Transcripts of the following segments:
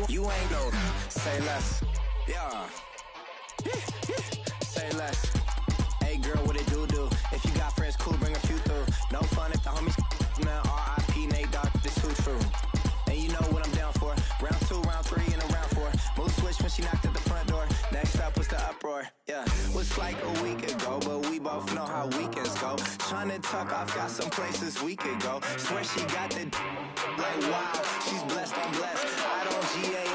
You ain't go. Say less. Yeah. Say less. Hey girl, what it do? If you got friends, cool, bring a few through. No fun if the homies, man. R.I.P. Nate Dogg, this too true. And you know what I'm down for. Round 2, round 3, and a round 4. Move switch when she knocked at the front door. Next up was the uproar. Yeah, was like a week ago, but we both know how weekends go. Tryna tuck off, got some places we could go. Swear she got the like wow, she's blessed, I'm blessed. I don't GA.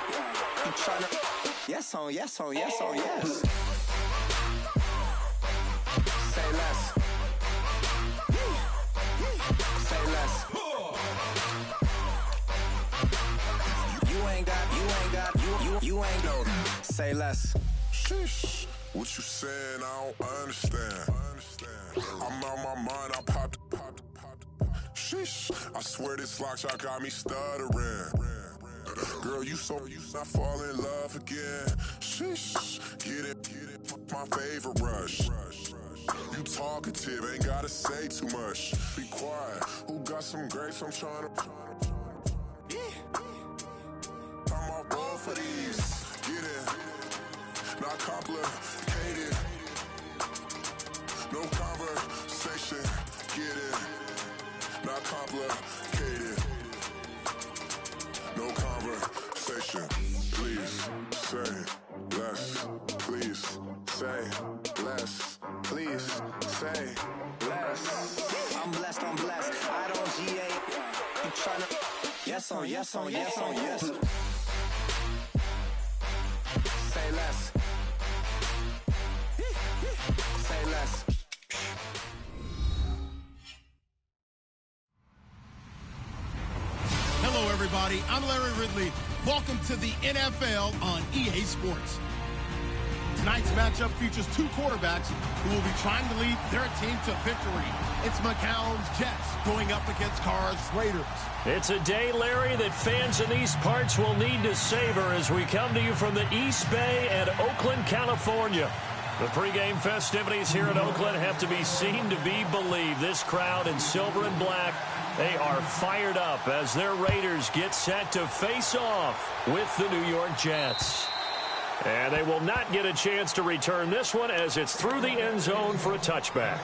You tryna yes on yes on yes on yes. Say less. Say less. You ain't go. Say less. Sheesh. What you saying? I don't understand. I'm out my mind. I popped. Sheesh. I swear this lock shot got me stuttering. Girl, you not fall in love again. Sheesh. Get it. My favorite rush. You talkative, ain't gotta say too much. Be quiet. Who got some grapes? I'm trying to. I'm off both of these. Get it. Not complicated. No conversation. Get it. Not complicated. No conversation. Please say less. Please say less. Please say less. I'm blessed. I don't GA. You tryna yes on yes on yes on yes. Say less. Say less. Hello, everybody. I'm Larry Ridley. Welcome to the NFL on EA Sports. Tonight's matchup features two quarterbacks who will be trying to lead their team to victory. It's McCown's Jets going up against Carr's Raiders. It's a day, Larry, that fans in these parts will need to savor as we come to you from the East Bay and Oakland, California. The pregame festivities here in Oakland have to be seen to be believed. This crowd in silver and black, they are fired up as their Raiders get set to face off with the New York Jets. And they will not get a chance to return this one as it's through the end zone for a touchback.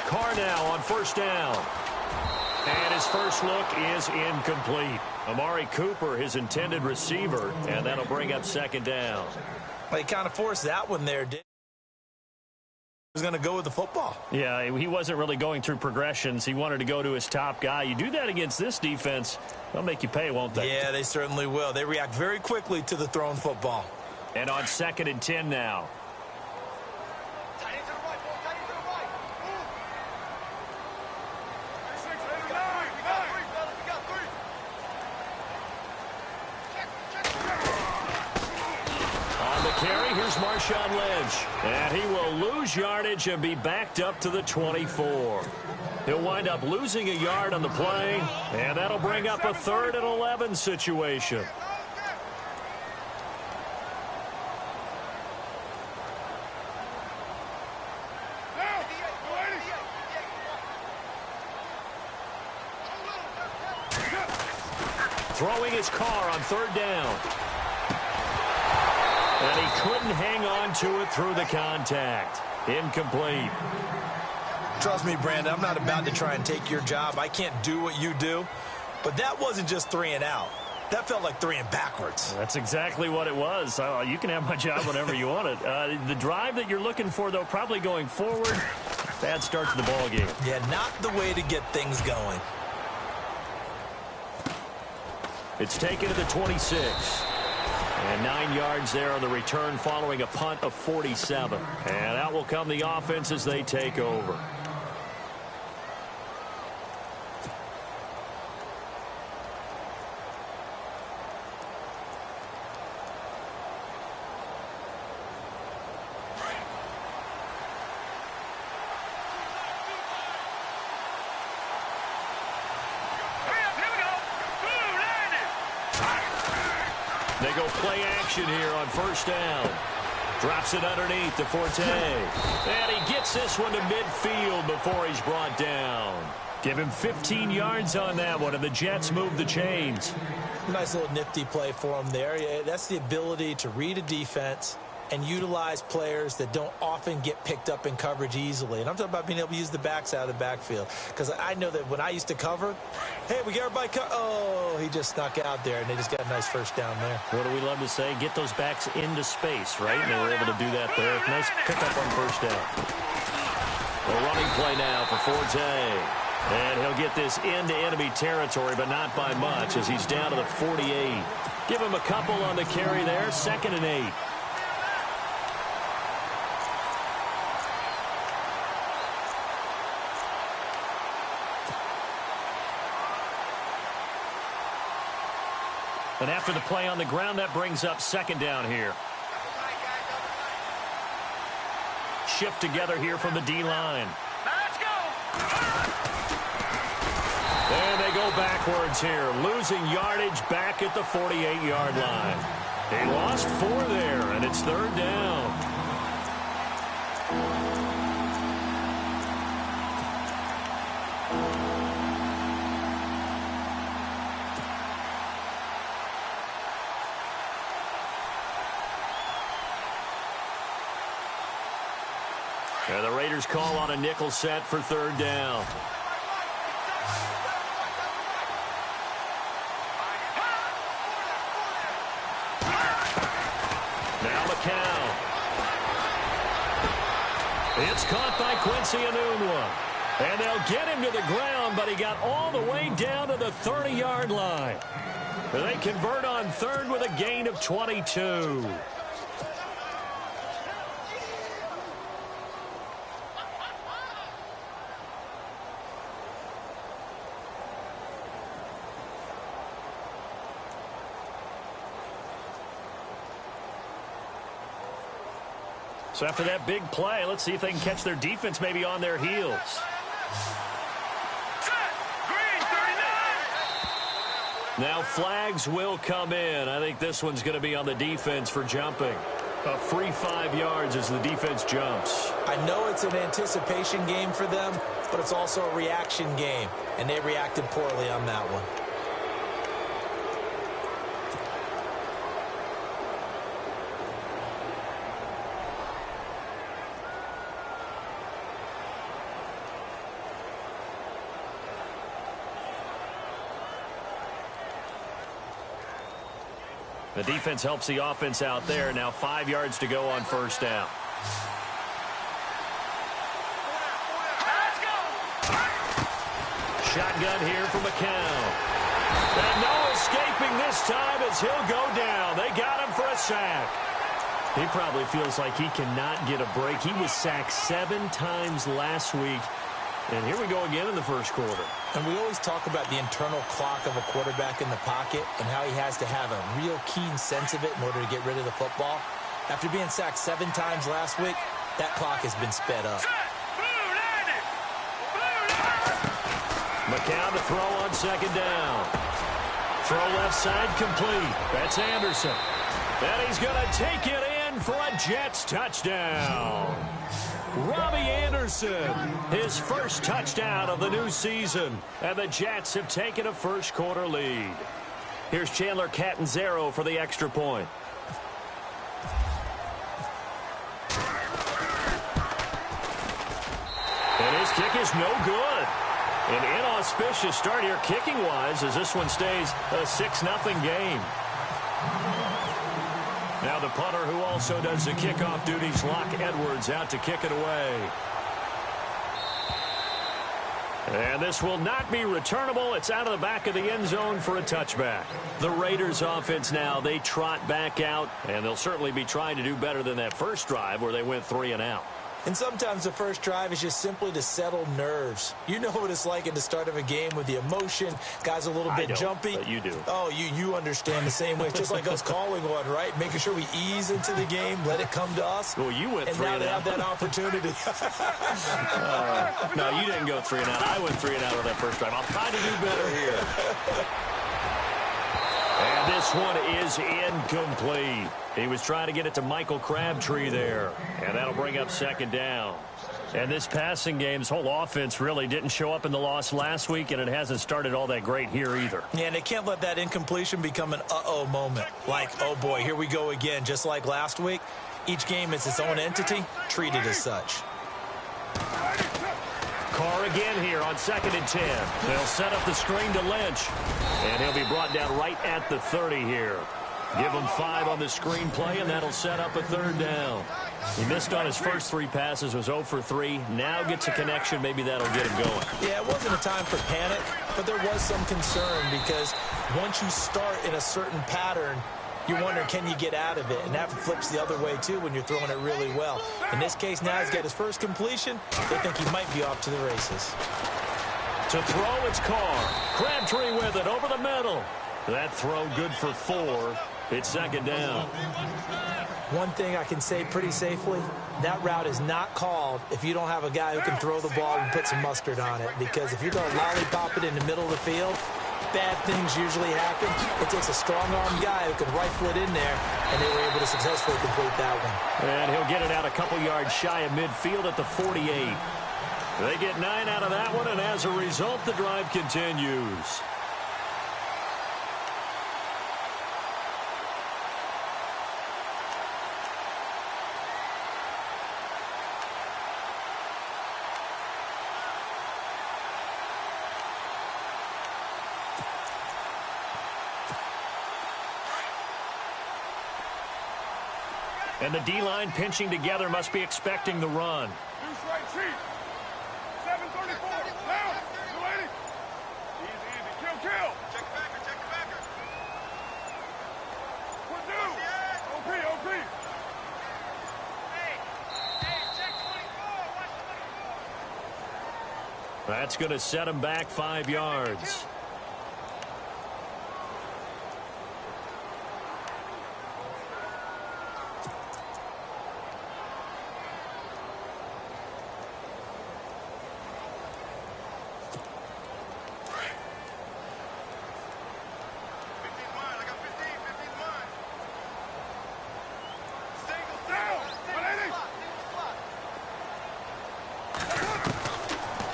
Carr now on first down. And his first look is incomplete. Amari Cooper, his intended receiver, and that'll bring up second down. Well, he kind of forced that one there, didn't he? He was going to go with the football. Yeah, he wasn't really going through progressions. He wanted to go to his top guy. You do that against this defense, they'll make you pay, won't they? Yeah, they certainly will. They react very quickly to the thrown football. And on 2nd and 10 now. Marshawn Lynch, and he will lose yardage and be backed up to the 24. He'll wind up losing a yard on the play, and that'll bring up a 3rd and 11 situation. Throwing his Carr on 3rd down. And he couldn't hang on to it through the contact. Incomplete. Trust me, Brandon, I'm not about to try and take your job. I can't do what you do. But that wasn't just 3 and out. That felt like 3 and backwards. That's exactly what it was. You can have my job whenever you want it. The drive that you're looking for, though, probably going forward, bad start to the ball game. Yeah, not the way to get things going. It's taken to the 26. And 9 yards there on the return following a punt of 47. And out will come the offense as they take over. They go play action here on first down. Drops it underneath to Forte. And he gets this one to midfield before he's brought down. Give him 15 yards on that one, and the Jets move the chains. Nice little nifty play for him there. Yeah, that's the ability to read a defense and utilize players that don't often get picked up in coverage easily. And I'm talking about being able to use the backs out of the backfield. Because I know that when I used to cover, hey, we got everybody oh, he just snuck out there, and they just got a nice first down there. What do we love to say? Get those backs into space, right? And they were able to do that there. Nice pickup on first down. A running play now for Forte. And he'll get this into enemy territory, but not by much as he's down to the 48. Give him a couple on the carry there. 2nd and 8. And after the play on the ground, that brings up 2nd down here. Shift together here from the D-line. Let's go! And they go backwards here, losing yardage back at the 48-yard line. They lost 4 there, and it's 3rd down. And the Raiders call on a nickel set for 3rd down. Now McCown. It's caught by Quincy Enunwa. And they'll get him to the ground, but he got all the way down to the 30-yard line. They convert on 3rd with a gain of 22. So after that big play, let's see if they can catch their defense maybe on their heels. Now flags will come in. I think this one's going to be on the defense for jumping. A free 5 yards as the defense jumps. I know it's an anticipation game for them, but it's also a reaction game, and they reacted poorly on that one. The defense helps the offense out there. Now 5 yards to go on first down. Shotgun here for McCown. And no escaping this time as he'll go down. They got him for a sack. He probably feels like he cannot get a break. He was sacked 7 times last week. And here we go again in the first quarter. And we always talk about the internal clock of a quarterback in the pocket and how he has to have a real keen sense of it in order to get rid of the football. After being sacked 7 times last week, that clock has been sped up. McCown to throw on 2nd down. Throw left side complete. That's Anderson. And he's going to take it in for a Jets touchdown. Robbie Anderson, his first touchdown of the new season. And the Jets have taken a first quarter lead. Here's Chandler Catanzaro for the extra point. And his kick is no good. An inauspicious start here kicking-wise as this one stays a 6-0 game. Now the punter who also does the kickoff duties, Locke Edwards, out to kick it away. And this will not be returnable. It's out of the back of the end zone for a touchback. The Raiders offense now, they trot back out, and they'll certainly be trying to do better than that first drive where they went 3 and out. And sometimes the first drive is just simply to settle nerves. You know what it's like at the start of a game with the emotion. Guys a little bit jumpy. But you do. Oh, you understand the same way. It's just like us calling one, right? Making sure we ease into the game, let it come to us. Well, you went 3 and out. And now they have that opportunity. No, you didn't go 3 and out. I went 3 and out on that first drive. I'll try to do better here. And this one is incomplete. He was trying to get it to Michael Crabtree there. And that'll bring up second down. And this passing game's whole offense really didn't show up in the loss last week, and it hasn't started all that great here either. Yeah, and they can't let that incompletion become an uh-oh moment. Like, oh boy, here we go again, just like last week. Each game is its own entity, treated as such. Carr again here on 2nd and 10. They'll set up the screen to Lynch. And he'll be brought down right at the 30 here. Give him 5 on the screen play, and that'll set up a 3rd down. He missed on his first 3 passes, was 0 for 3. Now gets a connection. Maybe that'll get him going. Yeah, it wasn't a time for panic, but there was some concern because once you start in a certain pattern, you wonder, can you get out of it? And that flips the other way, too, when you're throwing it really well. In this case, now he's got his first completion. They think he might be off to the races. To throw, it's Carr. Crabtree with it over the middle. That throw good for 4. It's 2nd down. One thing I can say pretty safely, that route is not called if you don't have a guy who can throw the ball and put some mustard on it. Because if you're going to lollipop it in the middle of the field, bad things usually happen. It takes a strong-arm guy who can rifle it in there, and they were able to successfully complete that one. And he'll get it out a couple yards shy of midfield at the 48. They get 9 out of that one, and as a result, the drive continues. And the D-line pinching together must be expecting the run. Deuce right, Chief. 734. Down. 280. Easy. Kill. Check the backer. What do? OP. Hey, check 24. Watch 24. That's going to set him back 5 yards.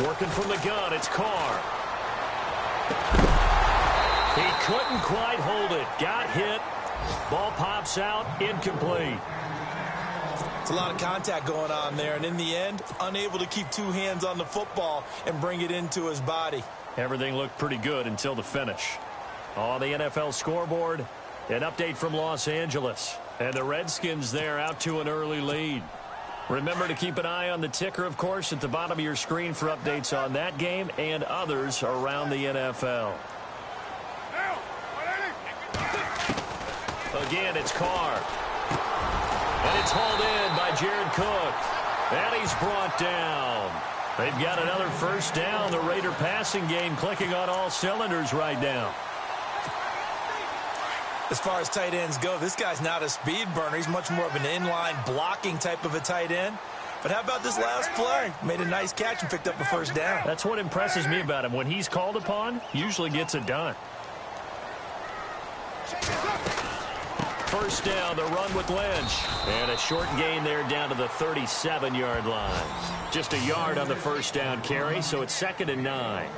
Working from the gun, it's Carr. He couldn't quite hold it. Got hit. Ball pops out. Incomplete. It's a lot of contact going on there, and in the end, unable to keep 2 hands on the football and bring it into his body. Everything looked pretty good until the finish. On the NFL scoreboard, an update from Los Angeles. And the Redskins there out to an early lead. Remember to keep an eye on the ticker, of course, at the bottom of your screen for updates on that game and others around the NFL. Again, it's Carr. And it's hauled in by Jared Cook. And he's brought down. They've got another first down. The Raider passing game clicking on all cylinders right now. As far as tight ends go, this guy's not a speed burner. He's much more of an inline blocking type of a tight end. But how about this last play? Made a nice catch and picked up a first down. That's what impresses me about him. When he's called upon, usually gets it done. First down, the run with Lynch. And a short gain there down to the 37-yard line. Just a yard on the first down carry, so it's 2nd and 9.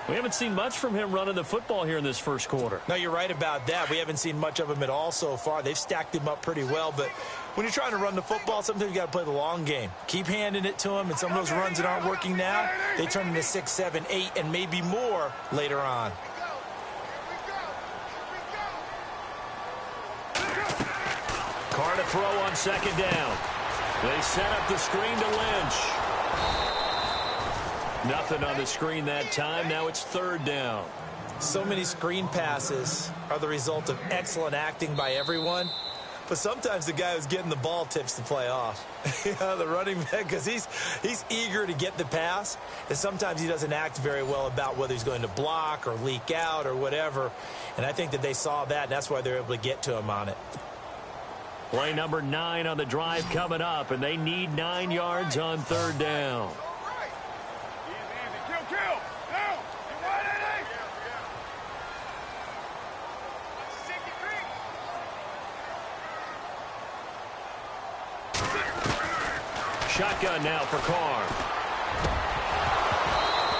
We haven't seen much from him running the football here in this first quarter. No, you're right about that. We haven't seen much of him at all so far. They've stacked him up pretty well, but when you're trying to run the football, sometimes you got to play the long game. Keep handing it to him, and some of those runs that aren't working now, they turn into 6, 7, 8, and maybe more later on. Carr to throw on 2nd down. They set up the screen to Lynch. Nothing on the screen that time. Now it's 3rd down. So many screen passes are the result of excellent acting by everyone. But sometimes the guy who's getting the ball tips the play off. The running back, because he's eager to get the pass. And sometimes he doesn't act very well about whether he's going to block or leak out or whatever. And I think that they saw that, and that's why they're able to get to him on it. Play number 9 on the drive coming up, and they need 9 yards on 3rd down. Shotgun now for Carr.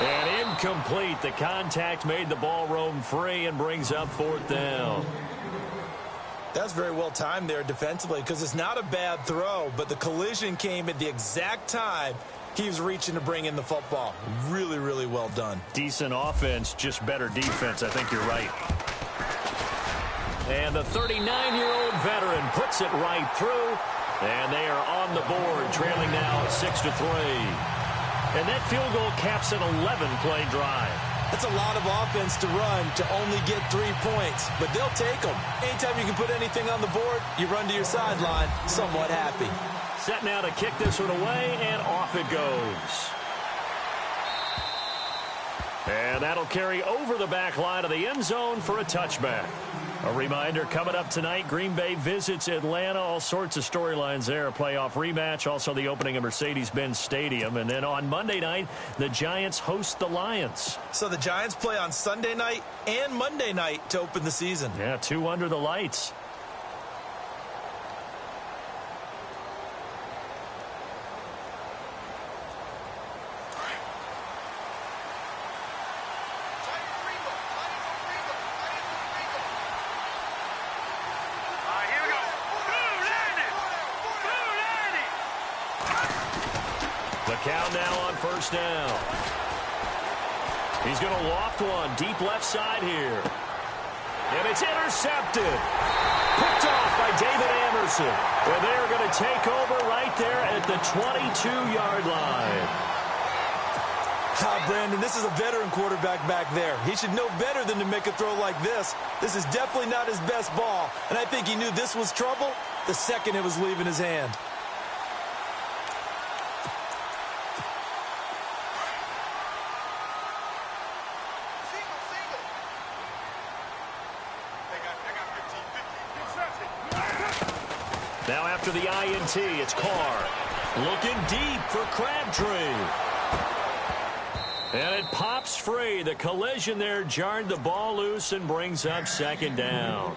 And incomplete. The contact made the ball roam free and brings up 4th down. That's very well timed there defensively because it's not a bad throw, but the collision came at the exact time he was reaching to bring in the football. Really, really well done. Decent offense, just better defense. I think you're right. And the 39-year-old veteran puts it right through. And they are on the board, trailing now 6-3. And that field goal caps an 11-play drive. That's a lot of offense to run to only get 3 points, but they'll take them. Anytime you can put anything on the board, you run to your sideline, somewhat happy. Set now to kick this one away, and off it goes. And that'll carry over the back line of the end zone for a touchback. A reminder, coming up tonight, Green Bay visits Atlanta. All sorts of storylines there. A playoff rematch, also the opening of Mercedes-Benz Stadium. And then on Monday night, the Giants host the Lions. So the Giants play on Sunday night and Monday night to open the season. Yeah, 2 under the lights. Count now on 1st down. He's going to loft one deep left side here. And it's intercepted. Picked off by David Anderson. And they're going to take over right there at the 22-yard line. Brandon, this is a veteran quarterback back there. He should know better than to make a throw like this. This is definitely not his best ball. And I think he knew this was trouble the second it was leaving his hand. Now after the INT, it's Carr. Looking deep for Crabtree. And it pops free. The collision there jarred the ball loose and brings up 2nd down.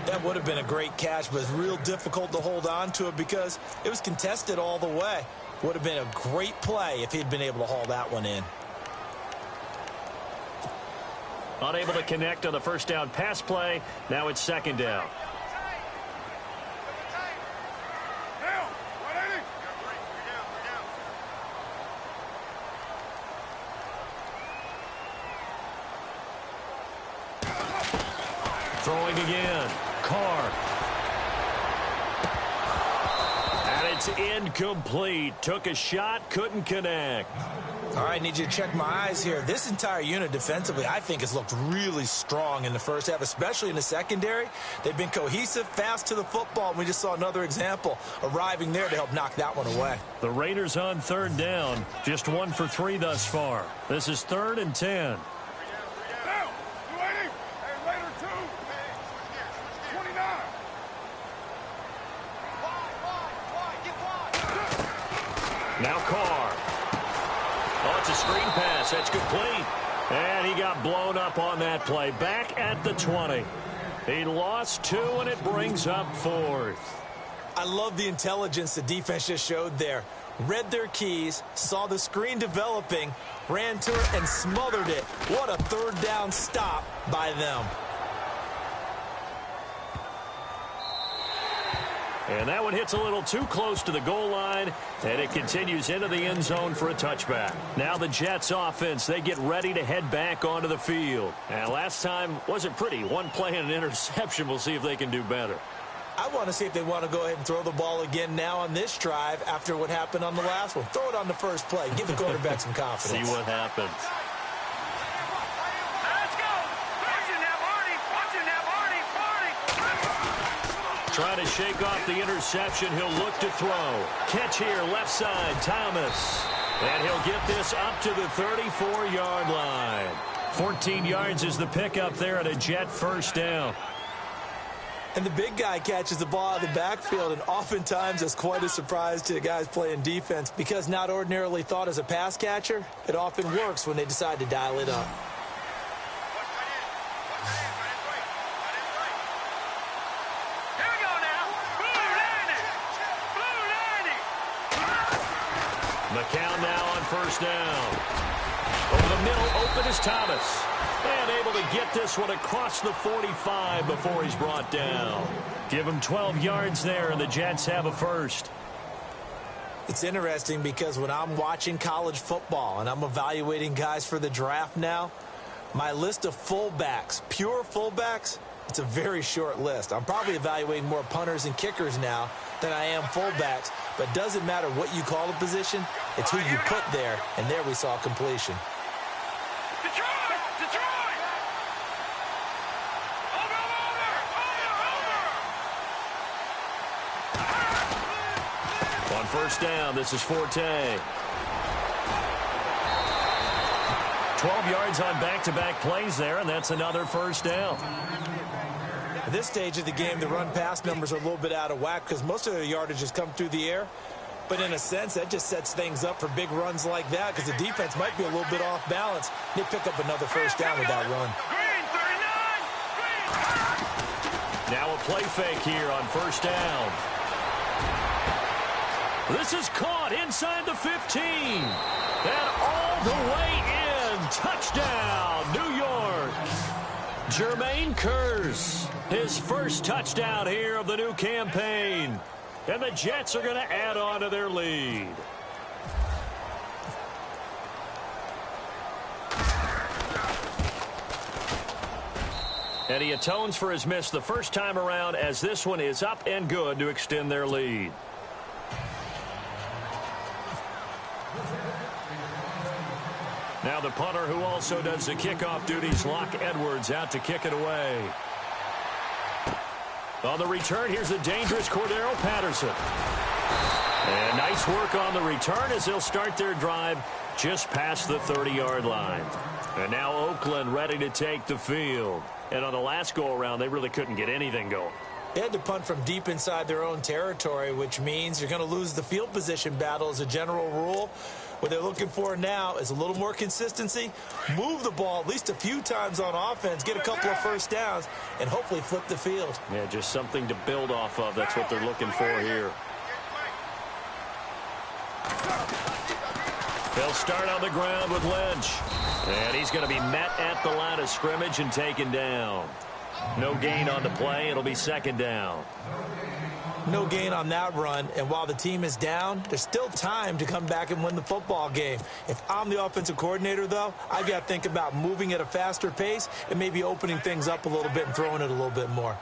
That would have been a great catch, but it's real difficult to hold on to it because it was contested all the way. Would have been a great play if he'd been able to haul that one in. Unable to connect on the 1st down pass play. Now it's 2nd down. Throwing again. Carr. And it's incomplete. Took a shot, couldn't connect. All right, need you to check my eyes here. This entire unit defensively, I think, has looked really strong in the first half, especially in the secondary. They've been cohesive, fast to the football, and we just saw another example arriving there to help knock that one away. The Raiders on 3rd down, just 1 for 3 thus far. This is 3rd and 10. Now Carr. Oh, it's a screen pass. That's complete. And he got blown up on that play. Back at the 20. He lost 2, and it brings up 4th. I love the intelligence the defense just showed there. Read their keys, saw the screen developing, ran to it, and smothered it. What a 3rd down stop by them. And that one hits a little too close to the goal line, and it continues into the end zone for a touchback. Now the Jets offense, they get ready to head back onto the field. And last time wasn't pretty. 1 play and an interception. We'll see if they can do better. I want to see if they want to go ahead and throw the ball again now on this drive after what happened on the last one. Throw it on the first play. Give the quarterback some confidence. See what happens. Trying to shake off the interception. He'll look to throw. Catch here, left side, Thomas. And he'll get this up to the 34-yard line. 14 yards is the pickup there at a Jet 1st down. And the big guy catches the ball out of the backfield, and oftentimes it's quite a surprise to the guys playing defense because not ordinarily thought as a pass catcher, it often works when they decide to dial it up. McCown now on first down. Over the middle, open is Thomas. And able to get this one across the 45 before he's brought down. Give him 12 yards there, and the Jets have a first. It's interesting because when I'm watching college football and I'm evaluating guys for the draft now, my list of fullbacks, pure fullbacks, it's a very short list. I'm probably evaluating more punters and kickers now than I am fullbacks, but it doesn't matter what you call a position, it's who you put there, and there we saw completion. On first down, this is Forte. 12 yards on back-to-back plays there, and that's another first down. At this stage of the game, the run-pass numbers are a little bit out of whack because most of their yardage has come through the air. But in a sense, that just sets things up for big runs like that because the defense might be a little bit off balance. They pick up another first down with that run. Now a play fake here on first down. This is caught inside the 15. And all the way in. Touchdown, New York. Jermaine Kearse, his first touchdown here of the new campaign. And the Jets are going to add on to their lead. And he atones for his miss the first time around as this one is up and good to extend their lead. Now the punter who also does the kickoff duties, Locke Edwards, out to kick it away. On the return, here's the dangerous Cordero Patterson. And nice work on the return as they'll start their drive just past the 30-yard line. And now Oakland ready to take the field. And on the last go-around, they really couldn't get anything going. They had to punt from deep inside their own territory, which means you're going to lose the field position battle as a general rule. What they're looking for now is a little more consistency, move the ball at least a few times on offense, get a couple of first downs, and hopefully flip the field. Yeah, just something to build off of. That's what they're looking for here. They'll start on the ground with Lynch. And he's going to be met at the line of scrimmage and taken down. No gain on the play. It'll be second down. No gain on that run, and while the team is down, there's still time to come back and win the football game. If I'm the offensive coordinator, though, I've got to think about moving at a faster pace and maybe opening things up a little bit and throwing it a little bit more.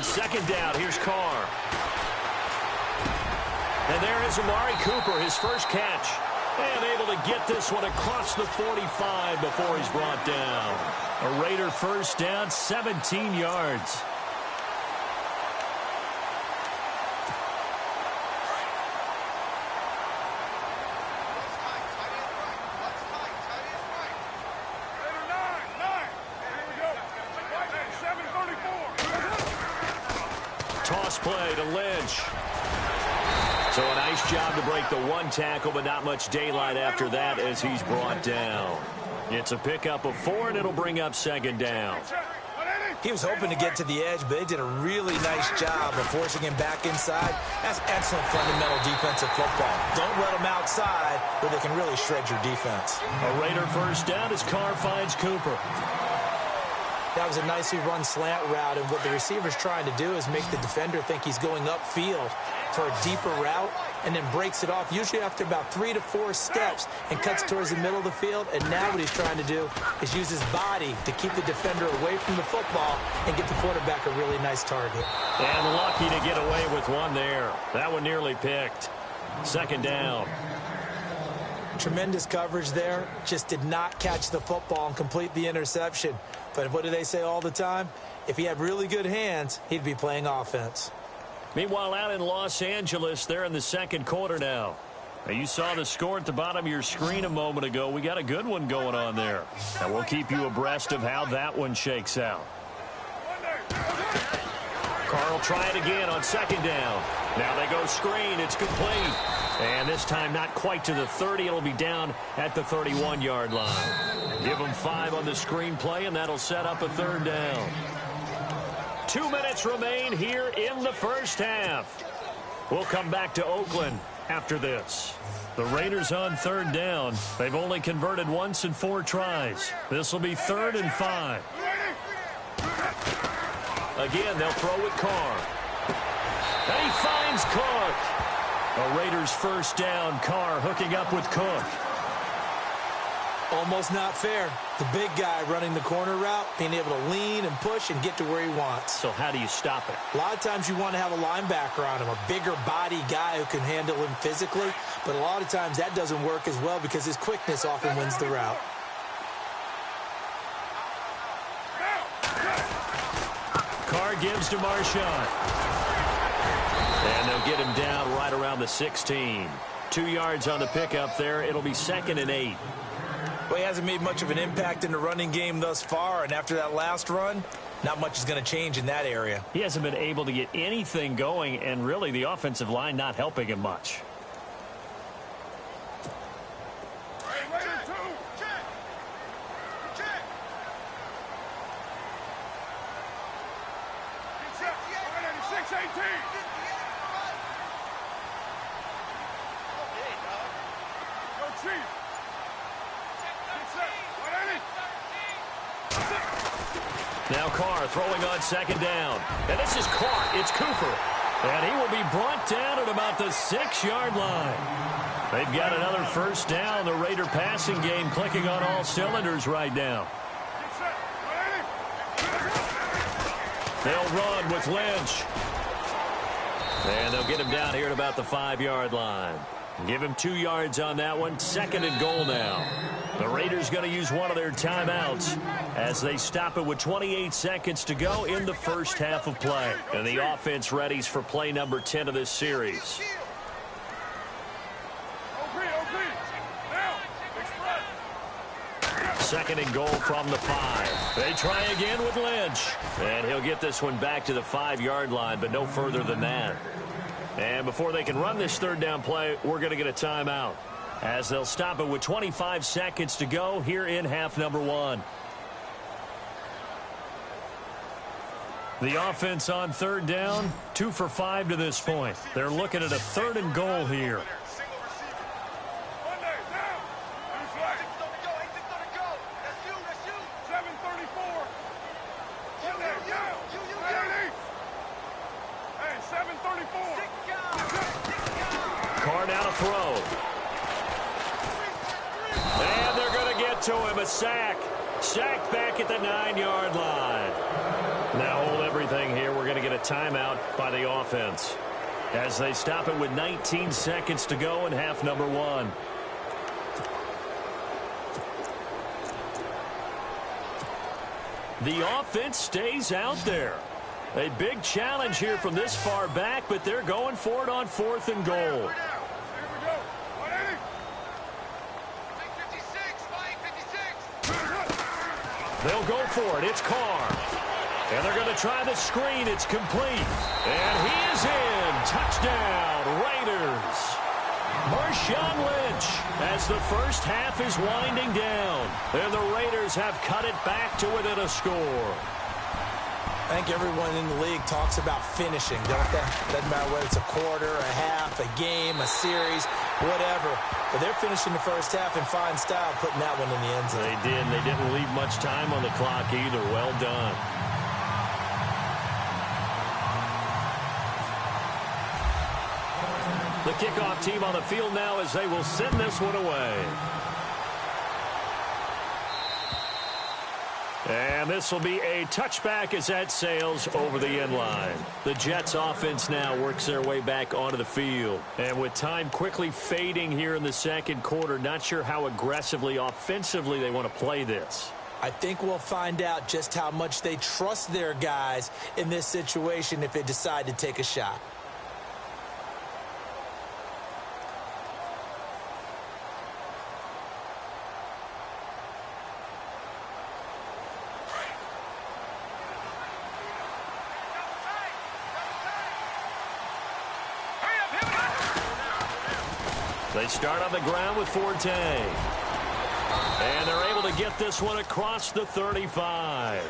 Second down, here's Carr. And there is Amari Cooper, his first catch. And able to get this one across the 45 before he's brought down. A Raider first down, 17 yards. Toss play to Lynch. So a nice job to break the one tackle, but not much daylight after that as he's brought down. It's a pickup of 4, and it'll bring up second down. He was hoping to get to the edge, but they did a really nice job of forcing him back inside. That's excellent fundamental defensive football. Don't let them outside where they can really shred your defense. A Raider first down as Carr finds Cooper. That was a nicely run slant route, and what the receiver's trying to do is make the defender think he's going upfield for a deeper route and then breaks it off, usually after about 3 to 4 steps, and cuts towards the middle of the field. And now what he's trying to do is use his body to keep the defender away from the football and get the quarterback a really nice target. And lucky to get away with one there. That one nearly picked. Second down. Tremendous coverage there. Just did not catch the football and complete the interception. But what do they say all the time? If he had really good hands, he'd be playing offense. Meanwhile, out in Los Angeles, they're in the second quarter now. Now, you saw the score at the bottom of your screen a moment ago. We got a good one going on there. And we'll keep you abreast of how that one shakes out. Carr will try it again on second down. Now they go screen. It's complete. And this time not quite to the 30. It'll be down at the 31-yard line. Give them 5 on the screen play, and that'll set up a third down. 2 minutes remain here in the first half. We'll come back to Oakland after this. The Raiders on third down. They've only converted once in 4 tries. This will be 3rd and 5. Again, they'll throw with Carr. And he finds Cook. A Raiders first down. Carr hooking up with Cook. Almost not fair. The big guy running the corner route, being able to lean and push and get to where he wants. So how do you stop it? A lot of times you want to have a linebacker on him, a bigger body guy who can handle him physically. But a lot of times that doesn't work as well because his quickness often wins the route. Carr gives to Marshawn. And they'll get him down right around the 16. 2 yards on the pickup there. It'll be 2nd and 8. Well, he hasn't made much of an impact in the running game thus far, and after that last run, not much is going to change in that area. He hasn't been able to get anything going, and really the offensive line not helping him much. Now Carr throwing on second down. And this is caught. It's Cooper. And he will be brought down at about the 6-yard line. They've got another first down. The Raider passing game clicking on all cylinders right now. They'll run with Lynch. And they'll get him down here at about the 5-yard line. Give him 2 yards on that one. 2nd and goal now. The Raiders going to use one of their timeouts as they stop it with 28 seconds to go in the first half of play. And the offense readies for play number 10 of this series. Second and goal from the 5. They try again with Lynch. And he'll get this one back to the 5-yard line, but no further than that. And before they can run this third down play, we're going to get a timeout as they'll stop it with 25 seconds to go here in half number 1. The offense on third down, 2 for 5 to this point. They're looking at a 3rd and goal here. Carr now to throw. And they're going to get to him. A sack. Sacked back at the 9-yard line. Now hold everything here. We're going to get a timeout by the offense as they stop it with 19 seconds to go in half number 1. The offense stays out there. A big challenge here from this far back, but they're going for it on 4th and goal. They'll go for it. It's Carr. And they're going to try the screen. It's complete. And he is in. Touchdown, Raiders. Marshawn Lynch as the first half is winding down. And the Raiders have cut it back to within a score. I think everyone in the league talks about finishing, don't they? Doesn't matter whether it's a quarter, a half, a game, a series, whatever. But they're finishing the first half in fine style, putting that one in the end zone. They did. They didn't leave much time on the clock either. Well done. The kickoff team on the field now as they will send this one away. And this will be a touchback as that sails over the end line. The Jets offense now works their way back onto the field. And with time quickly fading here in the second quarter, not sure how aggressively, offensively they want to play this. I think we'll find out just how much they trust their guys in this situation if they decide to take a shot. They start on the ground with Forte. And they're able to get this one across the 35.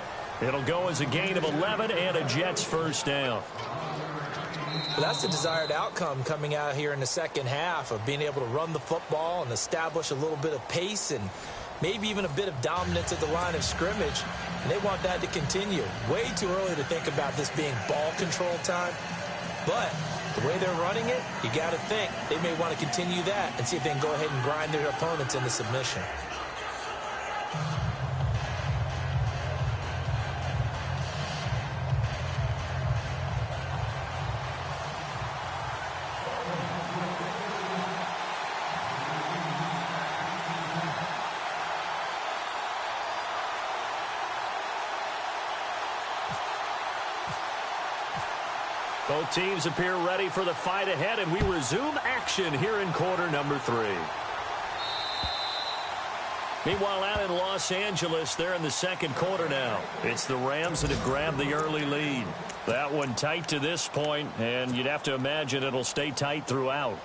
It'll go as a gain of 11 and a Jets first down. Well, that's the desired outcome coming out here in the second half of being able to run the football and establish a little bit of pace and maybe even a bit of dominance at the line of scrimmage. And they want that to continue. Way too early to think about this being ball control time. But the way they're running it, you got to think they may want to continue that and see if they can go ahead and grind their opponents into submission. Both teams appear ready for the fight ahead, and we resume action here in quarter number 3. Meanwhile, out in Los Angeles, they're in the second quarter now. It's the Rams that have grabbed the early lead. That one tight to this point, and you'd have to imagine it'll stay tight throughout.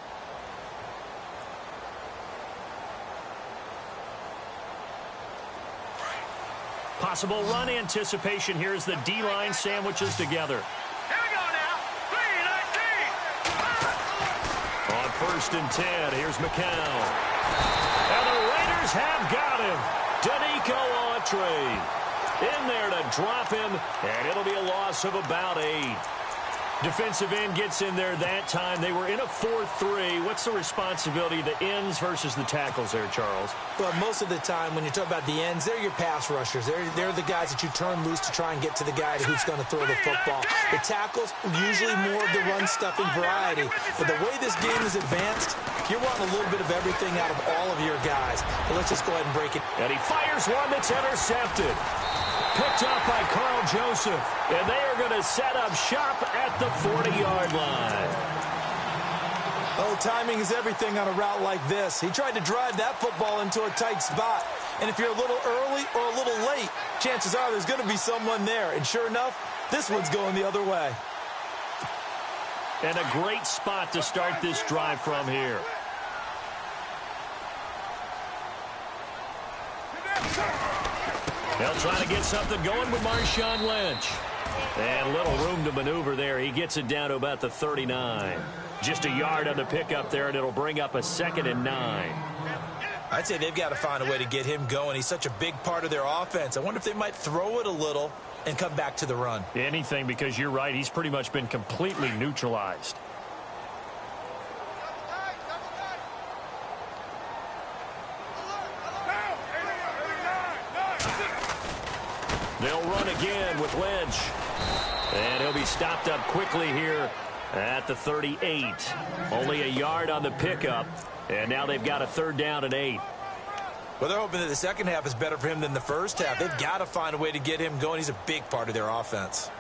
Possible run anticipation here as the D-line sandwiches together. First and 10. Here's McCown. And the Raiders have got him. Danico Autry in there to drop him, and it'll be a loss of about 8. Defensive end gets in there that time. They were in a 4-3. What's the responsibility of the ends versus the tackles there, Charles? Well, most of the time when you talk about the ends, they're your pass rushers. They're the guys that you turn loose to try and get to the guy who's going to throw the football. The tackles, usually more of the run-stuffing variety. But the way this game is advanced, you're wanting a little bit of everything out of all of your guys. But let's just go ahead and break it. And he fires one that's intercepted. Picked up by Carl Joseph. And they are going to set up shop at the 40-yard line. Oh, timing is everything on a route like this. He tried to drive that football into a tight spot. And if you're a little early or a little late, chances are there's going to be someone there. And sure enough, this one's going the other way. And a great spot to start this drive from here. They'll try to get something going with Marshawn Lynch. And little room to maneuver there. He gets it down to about the 39. Just a yard on the pickup there, and it'll bring up a 2nd and 9. I'd say they've got to find a way to get him going. He's such a big part of their offense. I wonder if they might throw it a little and come back to the run. Anything, because you're right. He's pretty much been completely neutralized. They'll run again with Lynch. And he'll be stopped up quickly here at the 38. Only a yard on the pickup. And now they've got a 3rd down and 8. Well, they're hoping that the second half is better for him than the first half. They've got to find a way to get him going. He's a big part of their offense.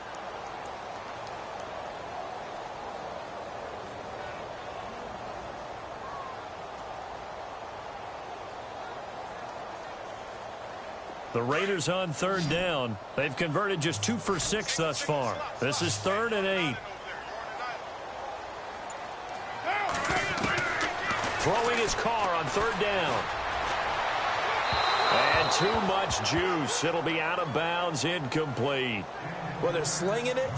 The Raiders on 3rd down. They've converted just 2 for 6 thus far. This is 3rd and 8. Throwing his car on 3rd down. And too much juice. It'll be out of bounds, incomplete. Well, they're slinging it.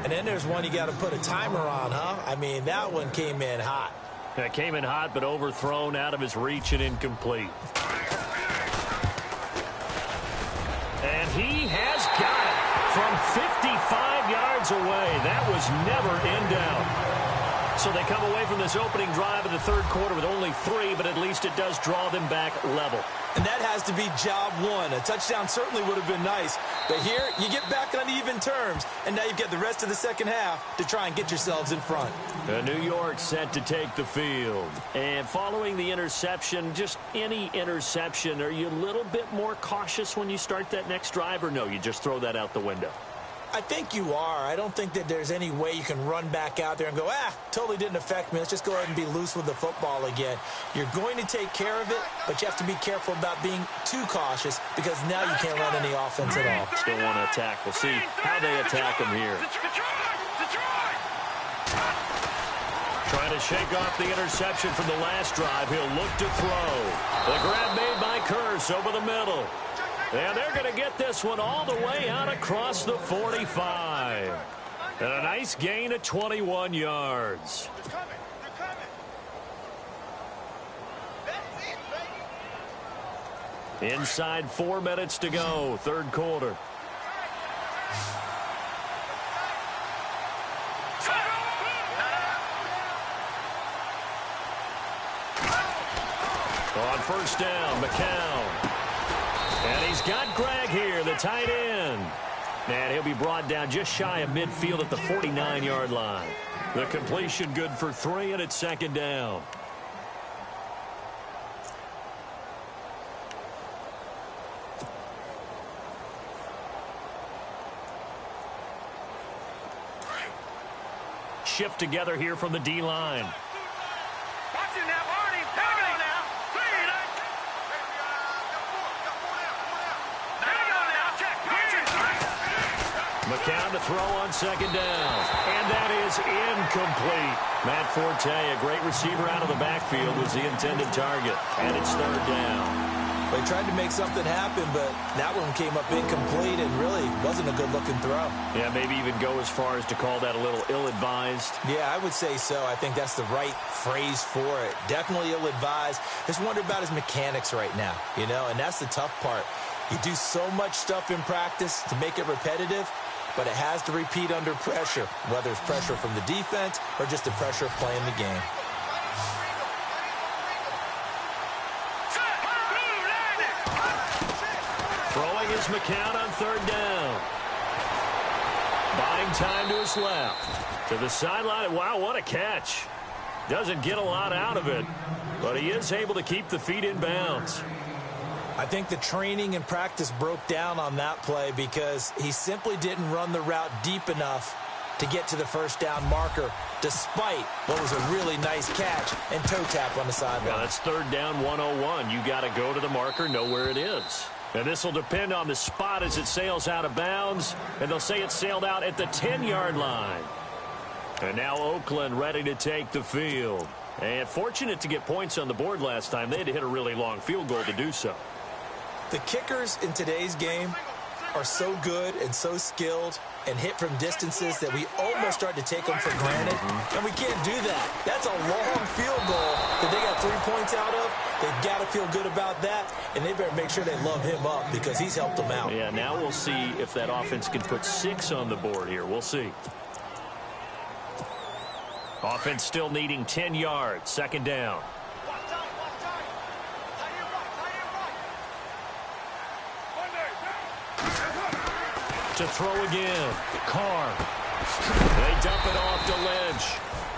And then there's one you got to put a timer on, huh? I mean, that one came in hot. That came in hot, but overthrown, out of his reach and incomplete. And he has got it from 55 yards away. That was never in doubt. So they come away from this opening drive in the 3rd quarter with only 3, but at least it does draw them back level. And that has to be job 1. A touchdown certainly would have been nice. But here, you get back on even terms, and now you've got the rest of the second half to try and get yourselves in front. New York set to take the field. And following the interception, just any interception, are you a little bit more cautious when you start that next drive, or no, you just throw that out the window? I think you are. I don't think that there's any way you can run back out there and go, totally didn't affect me. Let's just go ahead and be loose with the football again. You're going to take care of it, but you have to be careful about being too cautious because now you can't run any offense at all. Still want to attack. We'll see how they attack them here. Trying to shake off the interception from the last drive. He'll look to throw. The grab made by Curse over the middle. And they're going to get this one all the way out across the 45. And a nice gain of 21 yards. Inside 4 minutes to go, third quarter. On first down, McCown. And he's got Gregg here, the tight end. And he'll be brought down just shy of midfield at the 49-yard line. The completion good for 3, and it's second down. Shift together here from the D-line. Watch it now, Barney. Here we go now. McCown to throw on second down. And that is incomplete. Matt Forte, a great receiver out of the backfield, was the intended target. And it's third down. They tried to make something happen, but that one came up incomplete and really wasn't a good-looking throw. Yeah, maybe even go as far as to call that a little ill-advised. Yeah, I would say so. I think that's the right phrase for it. Definitely ill-advised. Just wonder about his mechanics right now, you know, and that's the tough part. You do so much stuff in practice to make it repetitive, but it has to repeat under pressure, whether it's pressure from the defense or just the pressure of playing the game. Throwing is McCown on third down. Buying time to his left. To the sideline. Wow, what a catch. Doesn't get a lot out of it, but he is able to keep the feet in bounds. I think the training and practice broke down on that play because he simply didn't run the route deep enough to get to the first down marker, despite what was a really nice catch and toe tap on the sideline. Yeah, that's third down 101. You got to go to the marker, know where it is. And this will depend on the spot as it sails out of bounds. And they'll say it sailed out at the 10-yard line. And now Oakland ready to take the field. And fortunate to get points on the board last time. They had to hit a really long field goal to do so. The kickers in today's game are so good and so skilled and hit from distances that we almost start to take them for granted. And we can't do that. That's a long field goal that they got 3 points out of. They've got to feel good about that, and they better make sure they love him up because he's helped them out. Yeah, now we'll see if that offense can put 6 on the board here. We'll see. Offense still needing 10 yards. Second down. To throw again. Carr. They dump it off to Lynch.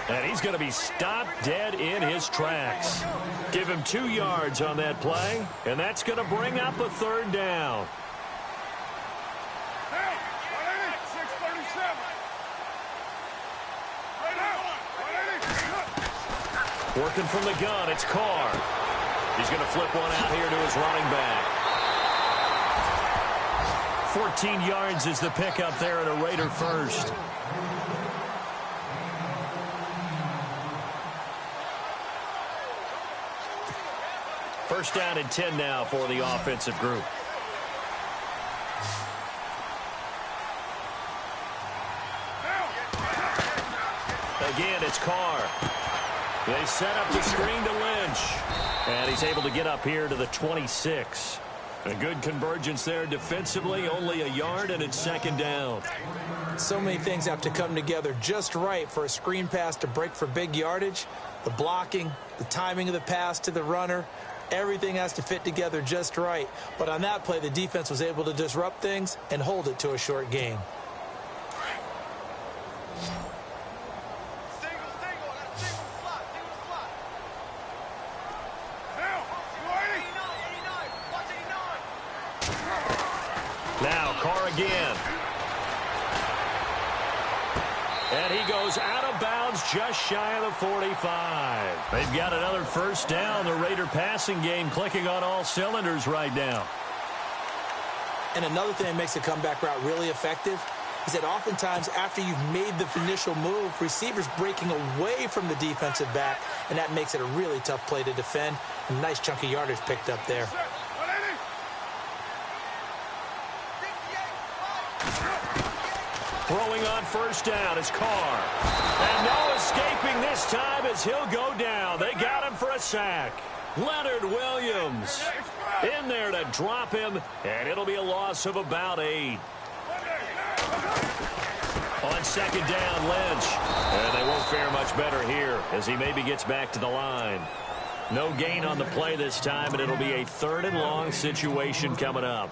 And he's going to be stopped dead in his tracks. Give him 2 yards on that play, and that's going to bring up a third down. Working from the gun, it's Carr. He's going to flip one out here to his running back. 14 yards is the pickup there at a Raider first. First down and 10 now for the offensive group. Again, it's Carr. They set up the screen to Lynch. And he's able to get up here to the 26. A good convergence there defensively, only a yard, and it's second down. So many things have to come together just right for a screen pass to break for big yardage. The blocking, the timing of the pass to the runner, everything has to fit together just right. But on that play, the defense was able to disrupt things and hold it to a short gain. Now Carr again. And he goes out of bounds just shy of the 45. They've got another first down. The Raider passing game clicking on all cylinders right now. And another thing that makes a comeback route really effective is that oftentimes after you've made the initial move, receivers breaking away from the defensive back, and that makes it a really tough play to defend. A nice chunk of yardage picked up there. Throwing on first down is Carr. And no escaping this time as he'll go down. They got him for a sack. Leonard Williams in there to drop him, and it'll be a loss of about 8. On second down, Lynch. And they won't fare much better here as he maybe gets back to the line. No gain on the play this time, and it'll be a 3rd and long situation coming up.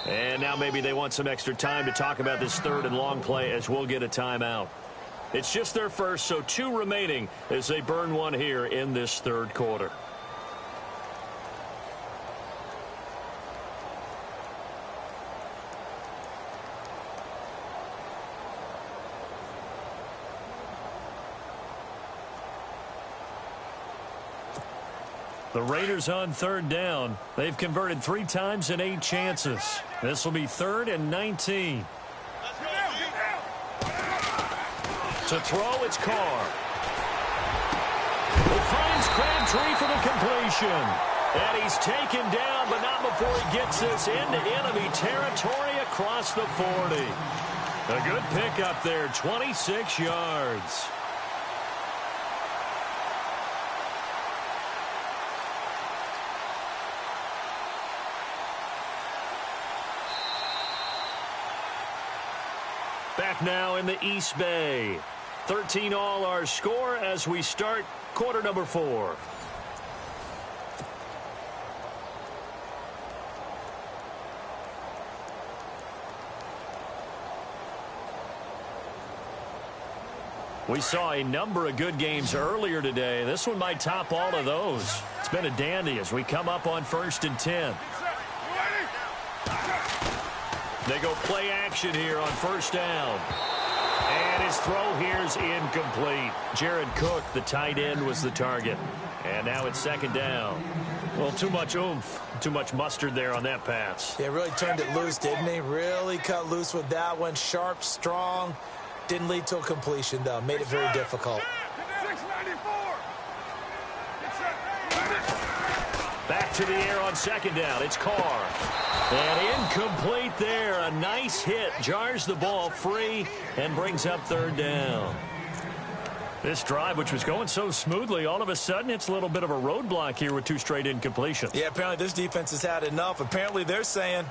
And now maybe they want some extra time to talk about this 3rd and long play as we'll get a timeout. It's just their first, so 2 remaining as they burn one here in this 3rd quarter. The Raiders on 3rd down. They've converted 3 times in 8 chances. This will be 3rd and 19. To throw, it's Carr. He finds Crabtree for the completion. And he's taken down, but not before he gets this into enemy territory across the 40. A good pickup there, 26 yards. Back now in the East Bay. 13 all our score as we start quarter number 4. We saw a number of good games earlier today. This one might top all of those. It's been a dandy as we come up on 1st and 10. They go play action here on 1st down. And his throw here's incomplete. Jared Cook, the tight end, was the target. And now it's 2nd down. Well, too much oomph, too much mustard there on that pass. Yeah, really turned it loose, didn't he? Really cut loose with that one. Sharp, strong. Didn't lead to a completion, though. Made it very difficult. Back to the air on 2nd down. It's Carr. And incomplete there. A nice hit. Jars the ball free and brings up 3rd down. This drive, which was going so smoothly, all of a sudden it's a little bit of a roadblock here with 2 straight incompletions. Yeah, apparently this defense has had enough. Apparently they're saying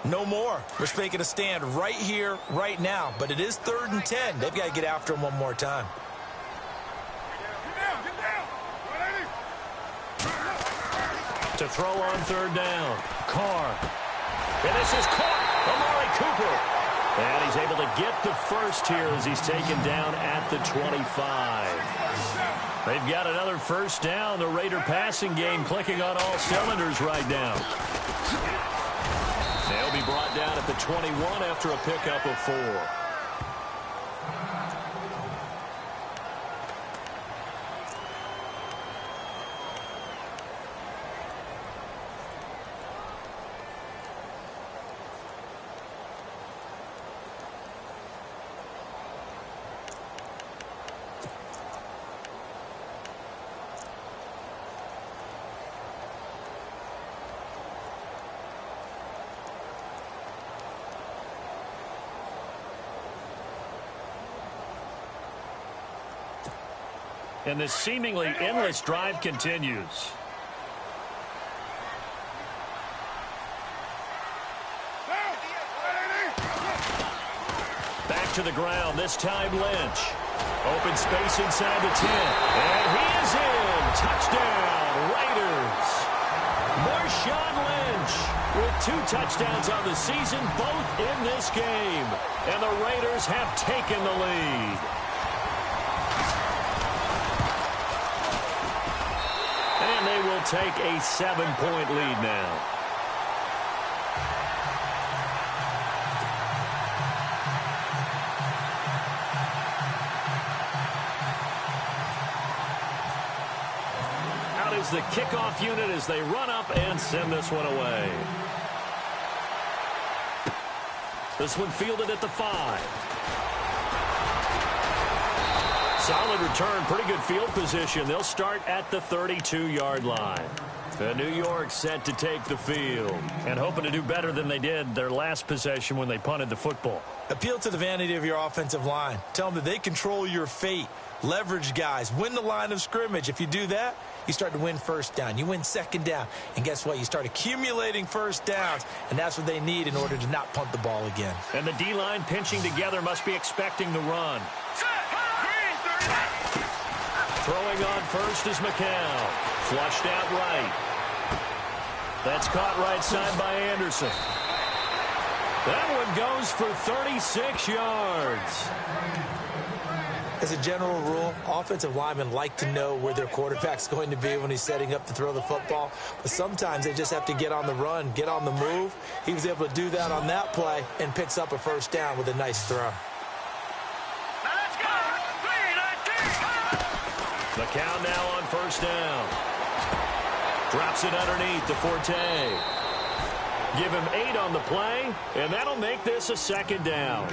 no more. We're making a stand right here, right now. But it is 3rd and 10. They've got to get after him one more time. To throw on 3rd down. Carr. And this is caught. Amari Cooper. And he's able to get the first here as he's taken down at the 25. They've got another 1st down. The Raider passing game clicking on all cylinders right now. They'll be brought down at the 21 after a pickup of 4. And this seemingly endless drive continues. Back to the ground, this time Lynch. Open space inside the 10. And he is in. Touchdown, Raiders. Marshawn Lynch with 2 touchdowns on the season, both in this game. And the Raiders have taken the lead. And they will take a 7-point lead now. Out is the kickoff unit as they run up and send this one away. This one fielded at the 5. Solid return, pretty good field position. They'll start at the 32-yard line. New York set to take the field and hoping to do better than they did their last possession when they punted the football. Appeal to the vanity of your offensive line. Tell them that they control your fate. Leverage guys. Win the line of scrimmage. If you do that, you start to win first down. You win second down. And guess what? You start accumulating first downs, and that's what they need in order to not punt the ball again. And the D-line pinching together must be expecting the run. Throwing on first is McCown. Flushed out right. That's caught right side by Anderson. That one goes for 36 yards. As a general rule, offensive linemen like to know where their quarterback's going to be when he's setting up to throw the football. But sometimes they just have to get on the run, get on the move. He was able to do that on that play and picks up a first down with a nice throw. McCown now on first down. Drops it underneath to Forte. Give him 8 on the play, and that'll make this a second down.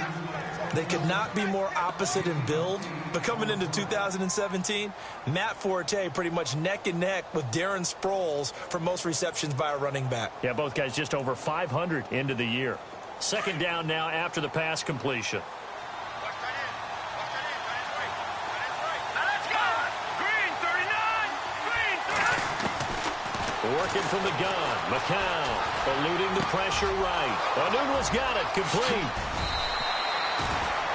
They could not be more opposite in build, but coming into 2017, Matt Forte pretty much neck and neck with Darren Sproles for most receptions by a running back. Yeah, both guys just over 500 into the year. Second down now after the pass completion. Working from the gun, McCown eluding the pressure right. Onugwa's got it, complete.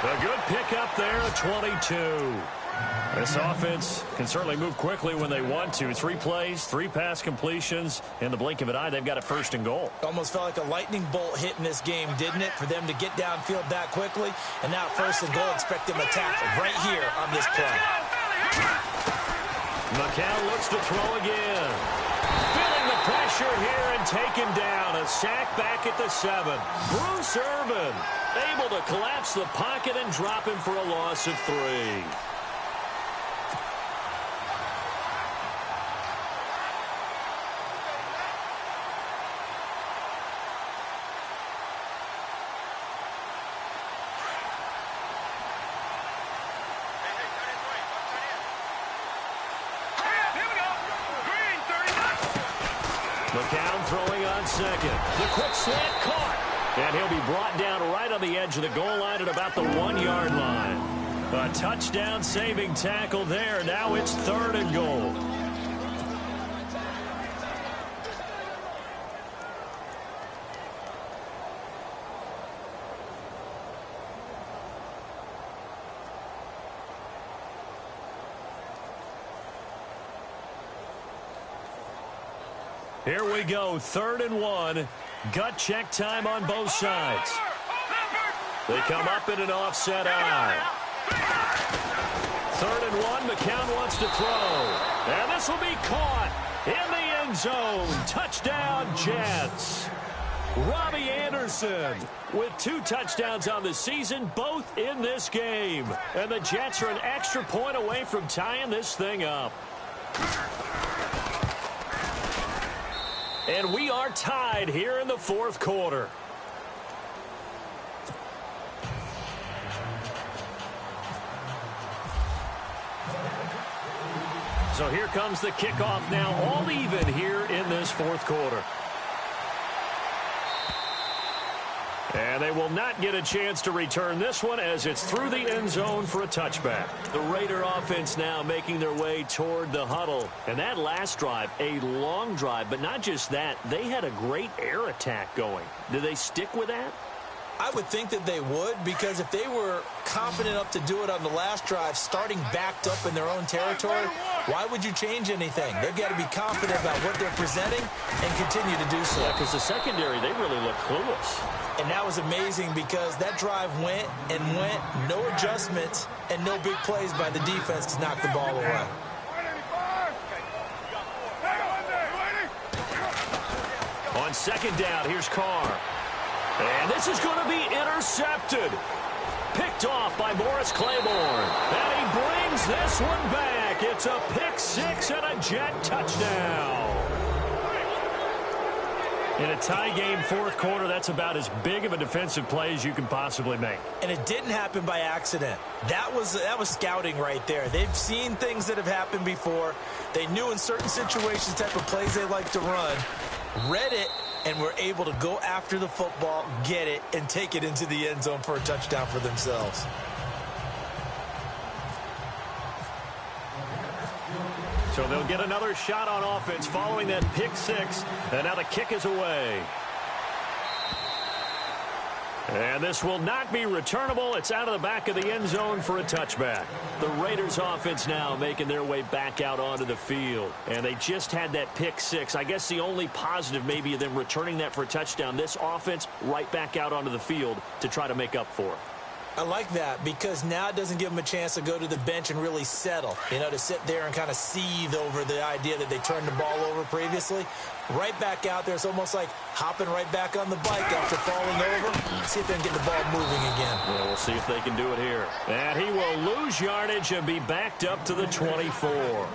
A good pickup there at 22. This offense can certainly move quickly when they want to. 3 plays, 3 pass completions. In the blink of an eye, they've got a first and goal. Almost felt like a lightning bolt hit in this game, didn't it? For them to get downfield that quickly. And now first and goal, expect them to tackle right here on this play. McCown looks to throw again. Feeling the pressure here and taken down. A sack back at the 7. Bruce Irvin able to collapse the pocket and drop him for a loss of 3. McCown throwing on second. The quick slant caught. And he'll be brought down right on the edge of the goal line at about the 1-yard line. A touchdown saving tackle there. Now it's 3rd and goal. Here we go, 3rd and 1. Gut check time on both sides. They come up in an offset eye. 3rd and 1, McCown wants to throw. And this will be caught in the end zone. Touchdown, Jets. Robbie Anderson with 2 touchdowns on the season, both in this game. And the Jets are an extra point away from tying this thing up. And we are tied here in the 4th quarter. So here comes the kickoff now, all even here in this 4th quarter. And they will not get a chance to return this one as it's through the end zone for a touchback. The Raider offense now making their way toward the huddle. And that last drive, a long drive, but not just that. They had a great air attack going. Do they stick with that? I would think that they would, because if they were confident enough to do it on the last drive, starting backed up in their own territory, why would you change anything? They've got to be confident about what they're presenting and continue to do so. Yeah, because the secondary, they really look clueless. And that was amazing because that drive went and went, no adjustments and no big plays by the defense to knock the ball away. On second down, here's Carr. And this is going to be intercepted. Picked off by Morris Claiborne. And he brings this one back. It's a pick six and a Jet touchdown. In a tie game fourth quarter, that's about as big of a defensive play as you can possibly make. And it didn't happen by accident. That was scouting right there. They've seen things that have happened before. They knew in certain situations the type of plays they like to run, read it, and were able to go after the football, get it, and take it into the end zone for a touchdown for themselves. So they'll get another shot on offense following that pick six, and now the kick is away. And this will not be returnable. It's out of the back of the end zone for a touchback. The Raiders offense now making their way back out onto the field. And they just had that pick six. I guess the only positive maybe of them returning that for a touchdown. This offense right back out onto the field to try to make up for it. I like that because now it doesn't give them a chance to go to the bench and really settle, to sit there and kind of seethe over the idea that they turned the ball over previously. Right back out there, it's almost like hopping right back on the bike after falling over. See if they can get the ball moving again. Yeah, we'll see if they can do it here. And he will lose yardage and be backed up to the 24.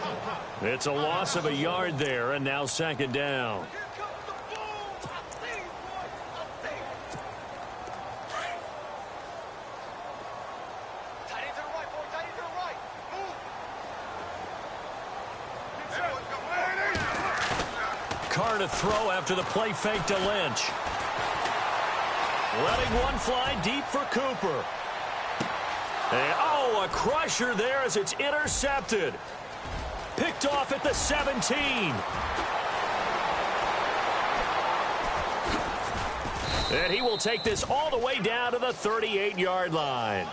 It's a loss of a yard there, and now second down. Carr to throw after the play fake to Lynch. Letting one fly deep for Cooper. And, a crusher there as it's intercepted. Picked off at the 17. And he will take this all the way down to the 38-yard line.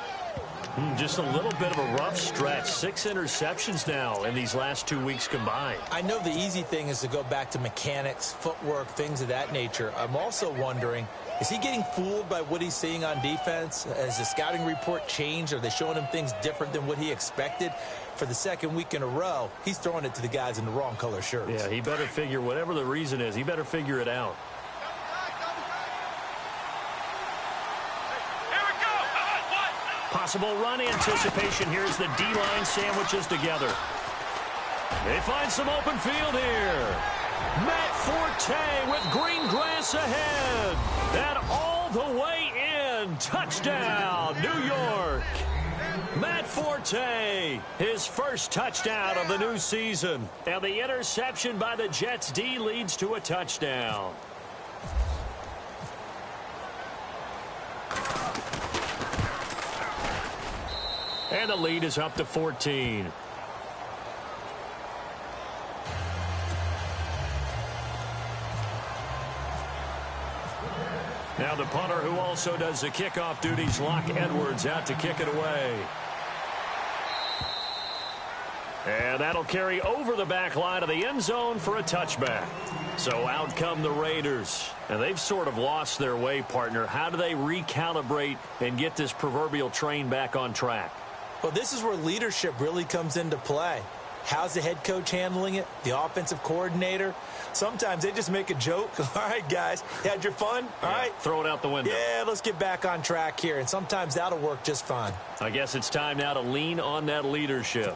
Just a little bit of a rough stretch. 6 interceptions now in these last 2 weeks combined. I know the easy thing is to go back to mechanics, footwork, things of that nature. I'm also wondering, is he getting fooled by what he's seeing on defense? Has the scouting report changed? Are they showing him things different than what he expected? For the second week in a row, he's throwing it to the guys in the wrong color shirts. Yeah, he better figure, whatever the reason is, he better figure it out. Possible run anticipation. Here's the D-line sandwiches together. They find some open field here. Matt Forte with green grass ahead. And all the way in. Touchdown, New York. Matt Forte, his first touchdown of the new season. And the interception by the Jets D leads to a touchdown. And the lead is up to 14. Now the punter who also does the kickoff duties, Locke Edwards, out to kick it away. And that'll carry over the back line of the end zone for a touchback. So out come the Raiders. And they've sort of lost their way, partner. How do they recalibrate and get this proverbial train back on track? Well, this is where leadership really comes into play. How's the head coach handling it? The offensive coordinator? Sometimes they just make a joke. All right, guys, you had your fun? All right. Throw it out the window. Yeah, let's get back on track here. And sometimes that'll work just fine. I guess it's time now to lean on that leadership.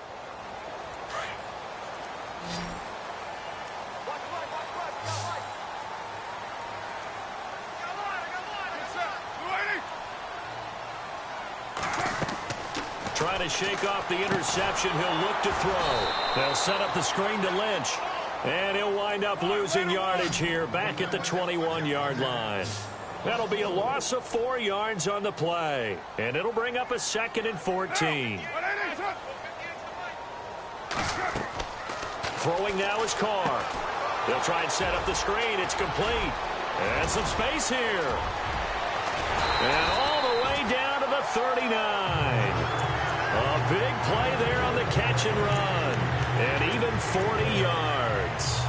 Trying to shake off the interception. He'll look to throw. They'll set up the screen to Lynch. And he'll wind up losing yardage here back at the 21-yard line. That'll be a loss of 4 yards on the play. And it'll bring up a 2nd and 14. Throwing now is Carr. They'll try and set up the screen. It's complete. And some space here. And all the way down to the 39. A big play there on the catch and run. And even 40 yards.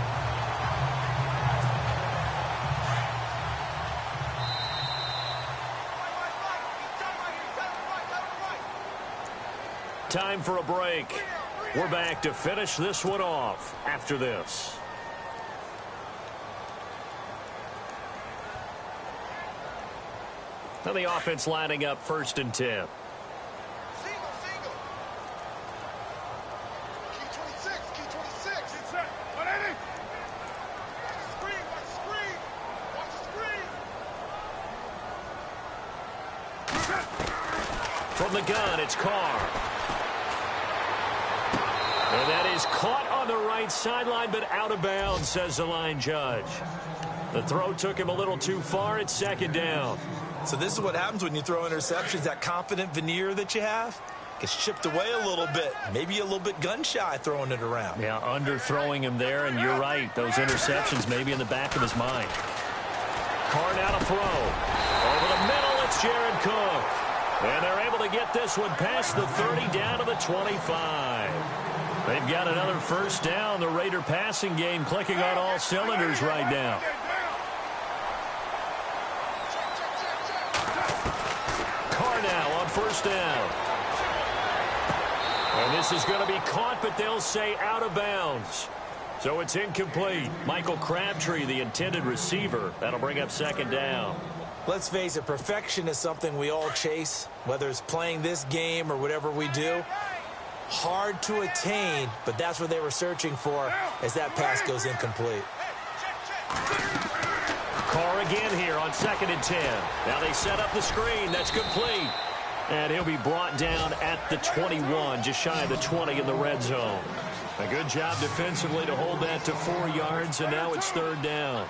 Time for a break. We're back to finish this one off after this. Now the offense lining up 1st and 10. Single. Key 26. It's set. 180. Watch the screen. From the gun, it's Carr. And that is caught on the right sideline, but out of bounds, says the line judge. The throw took him a little too far. It's 2nd down. So this is what happens when you throw interceptions. That confident veneer that you have gets chipped away a little bit. Maybe a little bit gun-shy throwing it around. Yeah, underthrowing him there, and you're right. Those interceptions maybe in the back of his mind. Carr now to throw. Over the middle, it's Jared Cook. And they're able to get this one past the 30 down to the 25. They've got another 1st down. The Raider passing game clicking on all cylinders right now. Carr now on 1st down. And this is going to be caught, but they'll say out of bounds. So it's incomplete. Michael Crabtree, the intended receiver. That'll bring up 2nd down. Let's face it, perfection is something we all chase, whether it's playing this game or whatever we do. Hard to attain, but that's what they were searching for as that pass goes incomplete. Carr again here on 2nd and 10. Now they set up the screen. That's complete. And he'll be brought down at the 21, just shy of the 20 in the red zone. A good job defensively to hold that to 4 yards, and now it's 3rd down.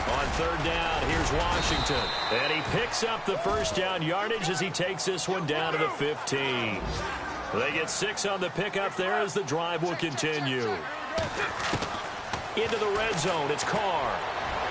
On 3rd down, here's Washington. And he picks up the 1st down yardage as he takes this one down to the 15. They get 6 on the pickup there as the drive will continue. Into the red zone, it's Carr.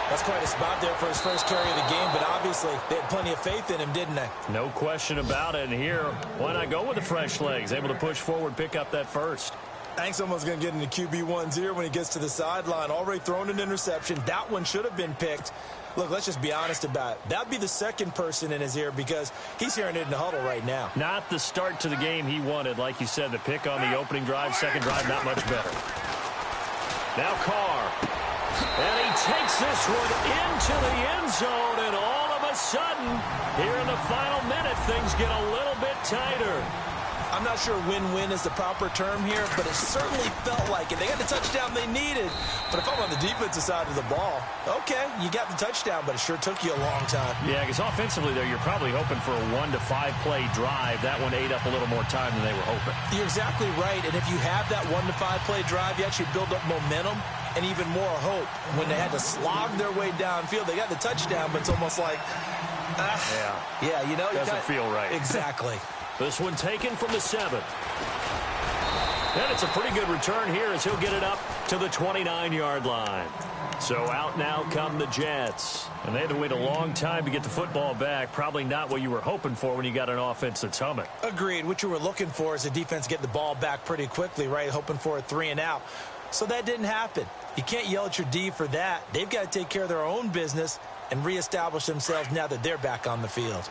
That's quite a spot there for his first carry of the game, but obviously they had plenty of faith in him, didn't they? No question about it. And here, why not go with the fresh legs? Able to push forward, pick up that 1st. I think someone's going to get into QB1's ear when he gets to the sideline. Already thrown an interception. That one should have been picked. Look, let's just be honest about it. That'd be the 2nd person in his ear because he's hearing it in the huddle right now. Not the start to the game he wanted. Like you said, the pick on the opening drive, 2nd drive, not much better. Now Carr. And he takes this one into the end zone, and all of a sudden, here in the final minute, things get a little bit tighter. I'm not sure win-win is the proper term here, but it certainly felt like it. They got the touchdown they needed. But if I'm on the defensive side of the ball, okay, you got the touchdown, but it sure took you a long time. Yeah, because offensively there, you're probably hoping for a 1 to 5 play drive. That one ate up a little more time than they were hoping. You're exactly right, and if you have that 1 to 5 play drive, you actually build up momentum and even more hope. When they had to slog their way downfield, they got the touchdown, but it's almost like, yeah, you know, doesn't feel right. Exactly. This one taken from the 7. And it's a pretty good return here as he'll get it up to the 29-yard line. So out now come the Jets. And they had to wait a long time to get the football back. Probably not what you were hoping for when you got an offense that's humming. Agreed. What you were looking for is a defense getting the ball back pretty quickly, right? Hoping for a 3 and out. So that didn't happen. You can't yell at your D for that. They've got to take care of their own business and reestablish themselves now that they're back on the field.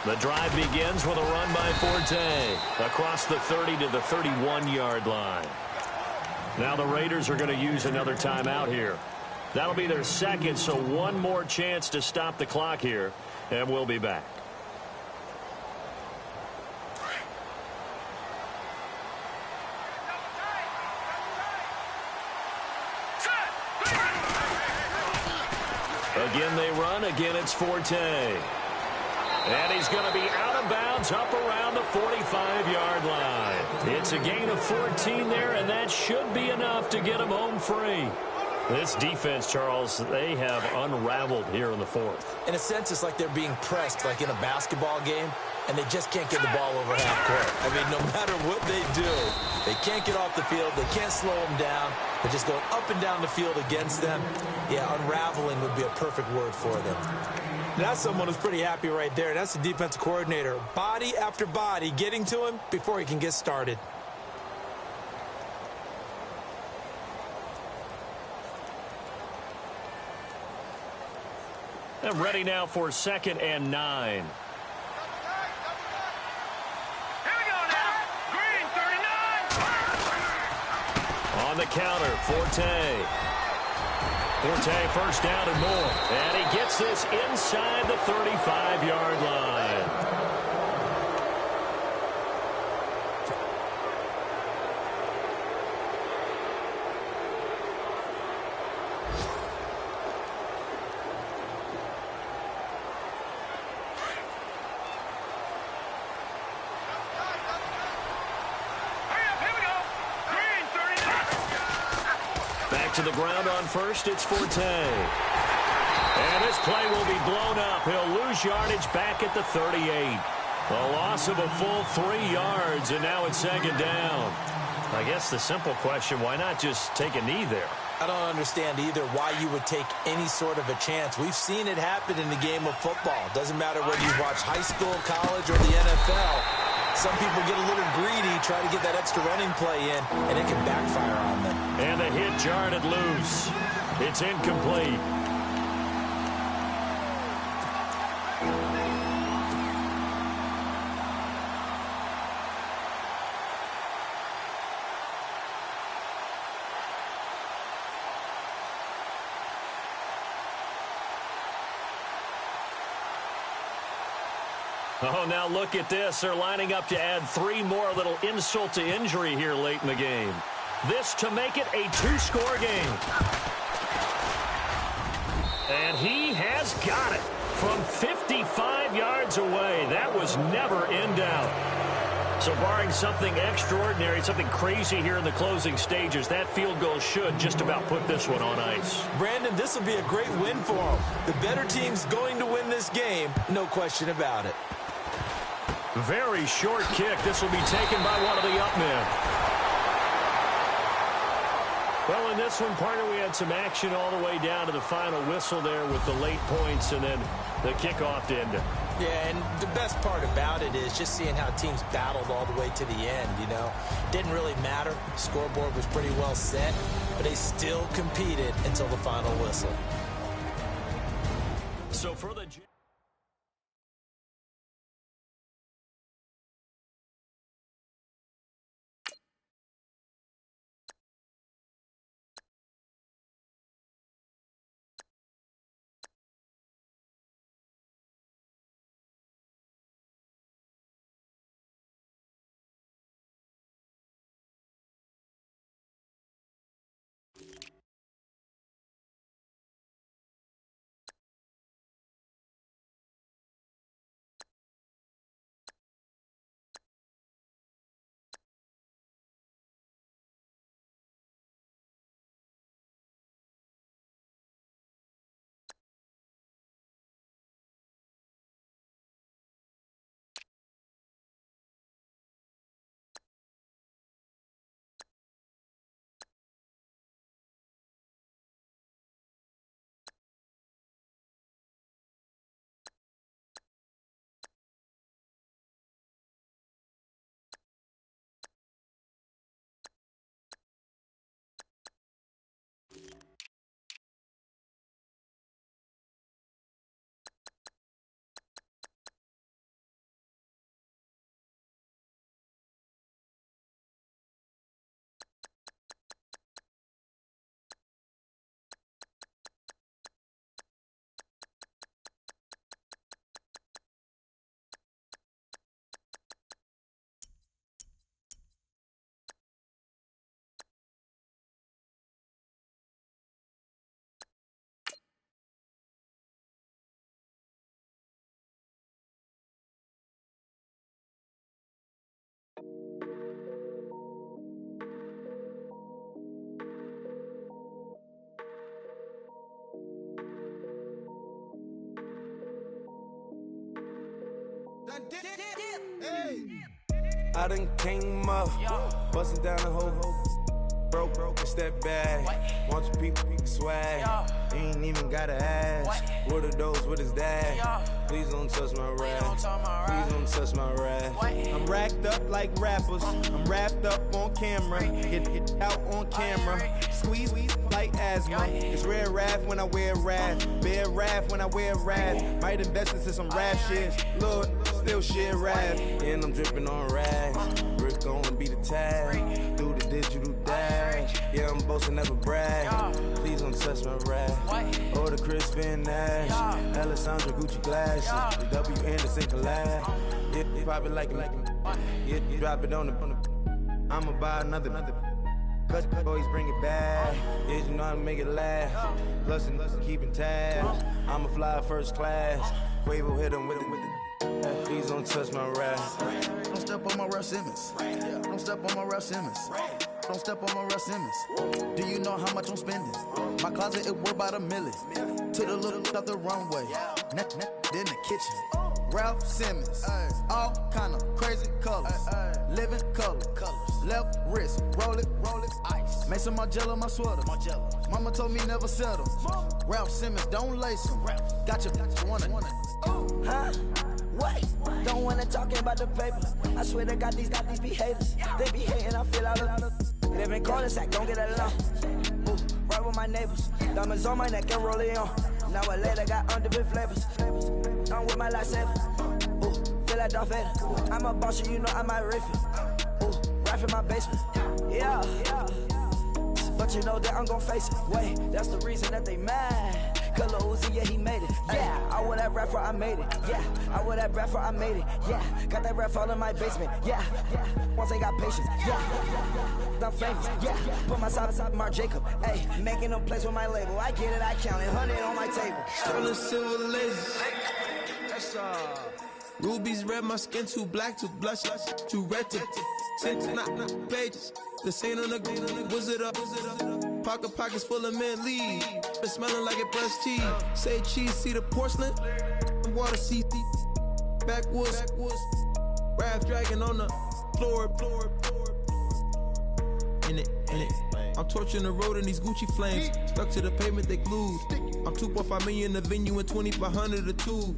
The drive begins with a run by Forte across the 30 to the 31-yard line. Now the Raiders are going to use another timeout here. That'll be their 2nd, so one more chance to stop the clock here, and we'll be back. Again they run, again it's Forte. And he's going to be out of bounds up around the 45-yard line. It's a gain of 14 there, and that should be enough to get him home free. This defense, Charles, they have unraveled here in the fourth. In a sense, it's like they're being pressed like in a basketball game, and they just can't get the ball over half court. I mean, no matter what they do, they can't get off the field. They can't slow them down. They're just going up and down the field against them. Yeah, unraveling would be a perfect word for them. That's someone who's pretty happy right there. That's the defensive coordinator. Body after body getting to him before he can get started. They're ready now for 2nd and 9. Here we go now. Green 39. On the counter, Forte. Forte first down and more. And he gets this inside the 35-yard line. To the ground on first, it's Forte. And this play will be blown up. He'll lose yardage back at the 38. A loss of a full 3 yards, and now it's 2nd down. I guess the simple question, why not just take a knee there? I don't understand either why you would take any sort of a chance. We've seen it happen in the game of football. Doesn't matter whether you watch high school, college, or the NFL. Some people get a little greedy, try to get that extra running play in, and it can backfire on them. And the hit jarred it loose. It's incomplete. Oh, now look at this. They're lining up to add 3 more, little insult to injury here late in the game. This to make it a 2-score game. And he has got it from 55 yards away. That was never in doubt. So barring something extraordinary, something crazy here in the closing stages, that field goal should just about put this one on ice. Brandon, this will be a great win for them. The better team's going to win this game, no question about it. Very short kick. This will be taken by one of the up men. Well, in this one, partner, we had some action all the way down to the final whistle there with the late points and then the kickoff to end it. Yeah, and the best part about it is just seeing how teams battled all the way to the end, you know. Didn't really matter. Scoreboard was pretty well set, but they still competed until the final whistle. So for the I done came up, bustin' down the whole broke, and step back. Want your people swag. You ain't even gotta ask. What are those? What is that? Please don't touch my rap. Please don't touch my rap. I'm racked up like rappers. I'm wrapped up on camera. Get out on camera. Squeeze like asthma. It's rare wrath when I wear wrath. Bear wrath when I wear wrath. Might invest into some rap shit. Lord, still shit rap. And I'm dripping on rags. Rick gonna be the tag. Do the digital dash. Yeah, I'm boasting, never brag. Please don't touch my rap. Or the Chris Van Nash. Alessandra Gucci glasses. The W Anderson collab. Yeah, you pop it like yeah, you drop it on the. I'ma buy another. Cut boys bring it back. Yeah, you know how to make it last. Plus and keeping tabs. I'ma fly first class. Quavo hit him with it. Please don't touch my rap. Don't step on my Ralph Simmons. Don't step on my Ralph Simmons. Don't step on my Ralph Simmons. Do you know how much I'm spending? My closet it worth about $1 million. To the little out the runway. Then the kitchen. Ralph Simmons. All kind of crazy colors. Living colors. Left wrist. Roll it. Ice. Mason Margiela my sweater. Mama told me never settle. Ralph Simmons don't lace him. Got your wanna. Huh? What? Don't wanna talk about the paper. I swear to God, these be haters. They be hating, I feel out of. Live in cul-de-sac, don't get along. Ooh, right with my neighbors. Diamonds on my neck and roll it on. Now I later got different flavors. I'm with my lifesaver. Ooh, feel like Darth Vader. I'm a boss, you know I might riff it. Ooh, right in my basement. Yeah. But you know that I'm gon' face it. Wait, that's the reason that they mad. Color Uzi, yeah, he made it. Yeah, I would have rap for I made it. Yeah, I would have rap for I made it. Yeah, got that rap all in my basement. Yeah, once I got patience. Yeah, I'm famous. Yeah, put myself inside Marc Jacob. Hey, making them plays with my label. I get it, I count it. 100 on my table. Sterling silver lasers. That's rubies red, my skin too black to blush, too red to tint, not pages. The same on the wizard up. Pockets full of mint leaves. It's smelling like it pressed cheese. Say cheese, see the porcelain. Water, see backwoods. Raft dragging on the floor. In it. I'm torching the road in these Gucci flames. Stuck to the pavement, they glued. I'm 2.5 million in the venue and 2,500 a tube.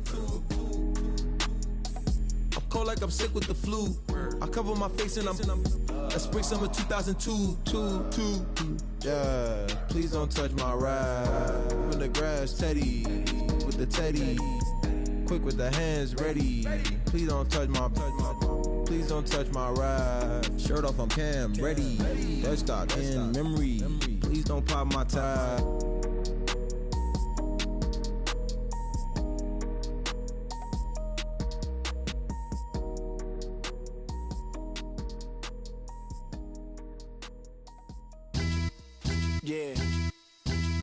I'm cold like I'm sick with the flu. I cover my face and I'm spring summer 2002. Yeah, please don't touch my ride. In the grass, Teddy, with the Teddy. Quick with the hands ready. Please don't touch my ride. Shirt off, I'm Cam, ready. Dead stock in memory. Please don't pop my tie. Yeah,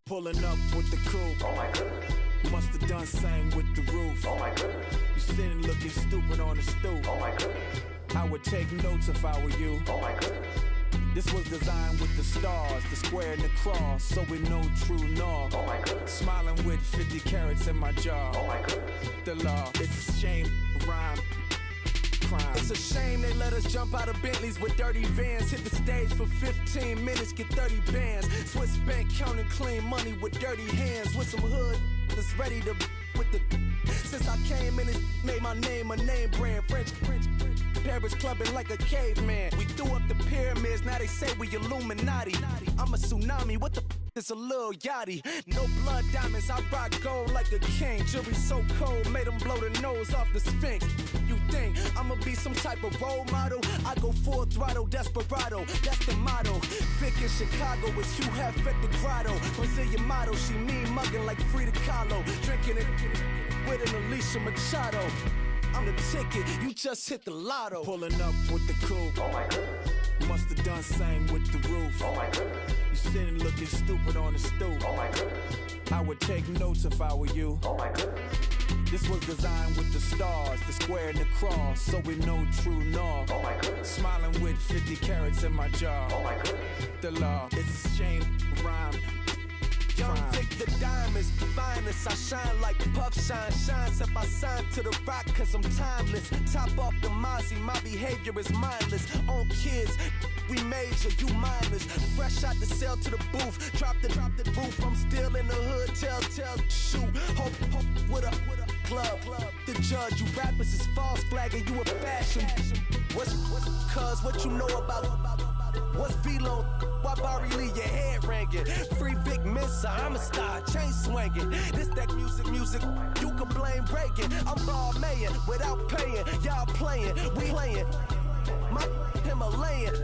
pulling up with the crew. Oh my goodness. Must have done same with the roof. Oh my goodness. You sitting looking stupid on the stoop. Oh my goodness. I would take notes if I were you. Oh my goodness. This was designed with the stars, the square and the cross, so we know true north. Oh my goodness. Smiling with 50 carats in my jaw. Oh my goodness. The law, it's a shame, rhyme. Crime. It's a shame they let us jump out of Bentleys with dirty vans. Hit the stage for 15 minutes, get 30 bands. Swiss bank counting clean money with dirty hands. With some hood that's ready to with the. Since I came in, it made my name a name brand. French. Paris clubbing like a caveman. We threw up the pyramids, now they say we Illuminati. I'm a tsunami, what the is a little yachty. No blood diamonds, I rock gold like a king. Jewelry so cold, made them blow the nose off the Sphinx. You think I'ma be some type of role model? I go full throttle, desperado, that's the motto. Vic in Chicago, it's you have at the grotto. Brazilian model, she mean mugging like Frida Kahlo. Drinking it with an Alicia Machado. I'm the ticket, you just hit the lotto. Pulling up with the crew. Oh my goodness. Must have done same with the roof. Oh my goodness. You sitting looking stupid on the stoop. Oh my goodness. I would take notes if I were you. Oh my goodness. This was designed with the stars, the square and the cross, so we know true north. Oh my goodness. Smiling with 50 carats in my jaw. Oh my goodness. The law, it's a shame, rhyme. Young Vic, the diamonds, finest. I shine like Puff Shine. Shines if I sign to the rock, cause I'm timeless. Top off the Mozzie, my behavior is mindless. On kids, we major, you minors. Fresh out the cell to the booth. Drop the roof, I'm still in the hood. Tell, shoot. Hope with a club. The judge, you rappers is false flagging, you a fashion. What's cuz, what you know about? What's Velo? Why Barry Lee, your head ringing? Free Big Missa, I'm a star, chain swinging. This that music, you can blame breaking. I'm ball mayin' without paying. Y'all playing, we playing. My Himalayan.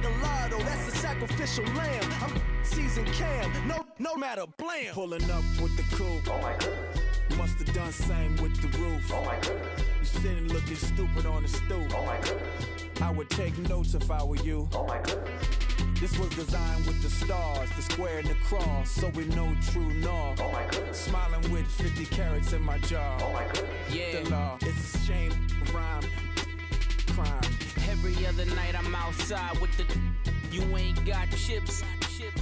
Gallardo, that's a sacrificial lamb. I'm seasoned cam, no matter, blam. Pulling up with the coupe. Oh my goodness. Must have done same with the roof. Oh my goodness. You sitting looking stupid on the stoop. Oh my goodness. I would take notes if I were you. Oh my goodness. This was designed with the stars, the square and the cross, so we know true north. Oh my goodness. Smiling with 50 carats in my jaw. Oh my goodness. Yeah. The law, it's a shame, rhyme, crime. Every other night I'm outside with the. You ain't got chips.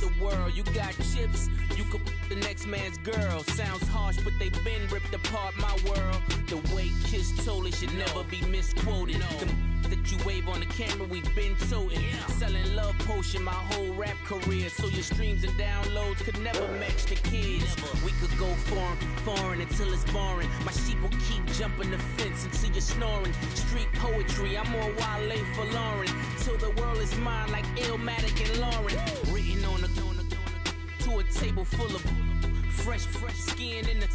The world, you got chips. You could the next man's girl. Sounds harsh, but they been ripped apart my world. The way Kiss told it should never be misquoted. The that you wave on the camera, we been toting. Selling love potion my whole rap career. So your streams and downloads could never match the kids. We could go foreign until it's boring. My sheep will keep jumping the fence until you're snoring. Street poetry, I'm more Wale for Lauren. Till the world is mine like Illmatic and Lauren. Written on a to a table full of fresh skin in the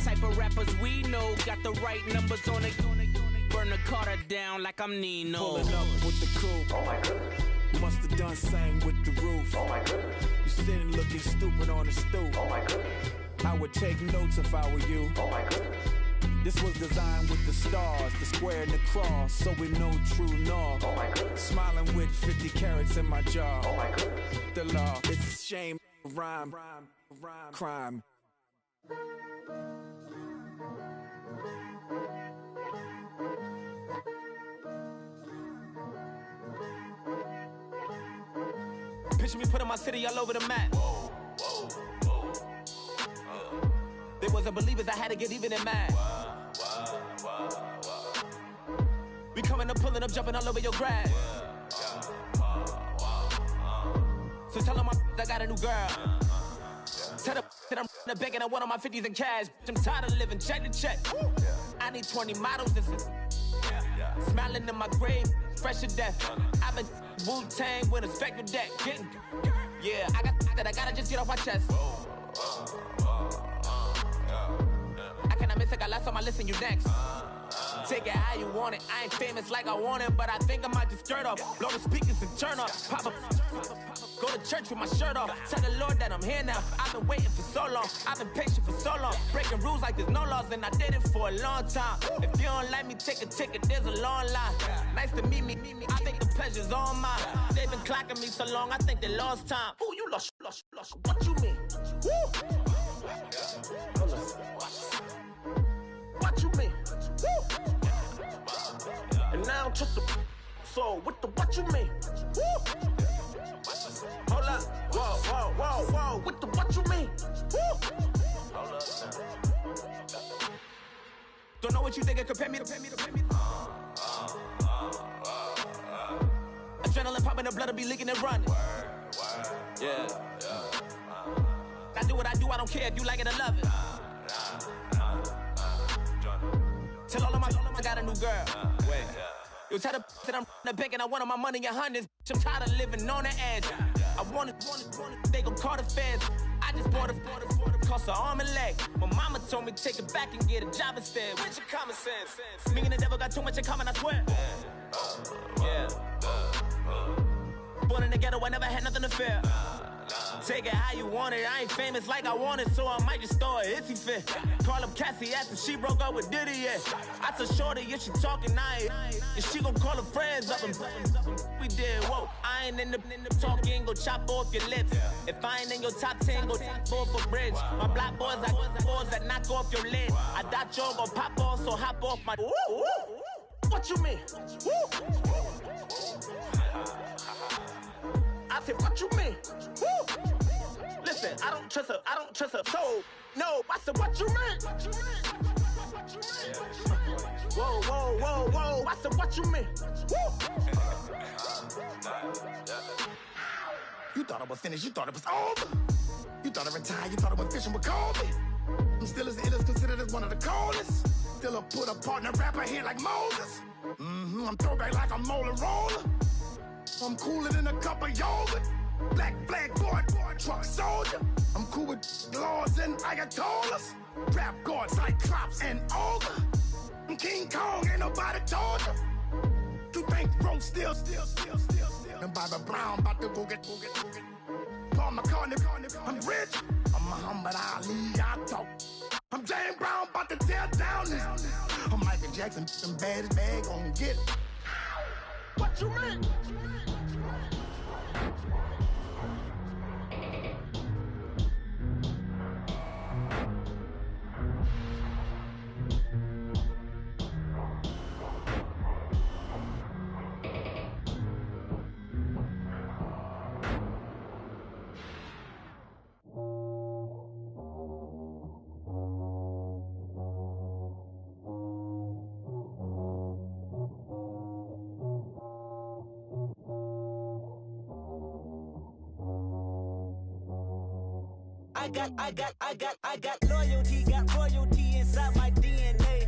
type of rappers we know. Got the right numbers on it. Burn the Carter down like I'm Nino. Pulling up with the coupe. Oh my goodness. Must have done same with the roof. Oh my goodness. You sitting looking stupid on the stoop. Oh my goodness. I would take notes if I were you. Oh my goodness. This was designed with the stars, the square and the cross, so we know true north. Oh my goodness. Smiling with 50 carats in my jaw. Oh my goodness. The law, it's a shame, rhyme, crime. Picture me putting my city all over the map. They wasn't believers, I had to get even in mad. We coming up, pulling up, jumping all over your grass. So tell them I got a new girl. Tell them that I'm begging on one of my 50s in cash. I'm tired of living check to check. I need 20 models, this is smiling in my grave, fresh to death. I've been Wu-Tang with a spectral deck. Yeah, I gotta just get off my chest. I cannot miss it, got last on my list and you next. Take it how you want it, I ain't famous like I want it, but I think I might just skirt off. Blow the speakers and turn up, pop up. Go to church with my shirt off. Tell the Lord that I'm here now. I've been waiting for so long. I've been patient for so long. Breaking rules like there's no laws, and I did it for a long time. If you don't like me, take a ticket. There's a long line. Nice to meet me. I think the pleasure's all mine. They've been clocking me so long, I think they lost time. Ooh, you lost. What you mean? Woo! What you mean? Woo! And now I'm just a so with the what you mean? Woo! Hold up, whoa, with the what you mean? Woo! Hold up now. Don't know what you think, compare me to. Adrenaline popping, the blood will be leaking and running. Yeah. I do what I do, I don't care if you like it or love it. Tell all of my I got a new girl. Wait. You tell the that I'm the bank and I want all my money in hundreds. I'm tired of living on the edge. I want it, they gon' call the feds. I just bought a cost an arm and leg. My mama told me take it back and get a job instead. Where's your common sense? Me and the devil got too much in common, I swear. Yeah. Born in the ghetto, I never had nothing to fear. Take it how you want it, I ain't famous like I want it, so I might just throw it if he fit. Call up Cassie after she broke up with Diddy, yeah. I told Shorty if she talking, and she gon' call her friends up and we did, whoa. I ain't in the talking, go chop off your lips. If I ain't in your top 10, go top 4 for bridge. My black boys like boys that knock off your lid. I thought y'all gon' pop off, so hop off my. What you mean? I said, what you mean? Woo! Listen, I don't trust a soul. No, I said, what you mean? Whoa, whoa, whoa, whoa. I said, what you mean? Woo! You thought it was finished, you thought it was over. You thought I retired, you thought I went fishing with Kobe. I'm still as ill as considered as one of the coldest. Still a put a partner rapper here like Moses. I'm throwback like a molar roller. I'm cooler than a cup of yogurt. Black flag boy, truck soldier. I'm cool with laws and Ayatollahs. Rap gods like Klops and Ogre. I'm King Kong, ain't nobody told you. You think Rome still. And Bobby Brown about to go get. Paul McCartney, I'm rich. I'm Muhammad Ali, I talk. I'm James Brown, about to tear down this. I'm Michael Jackson, them bad as bad, gon' get it. What you mean? I got loyalty, got royalty inside my DNA.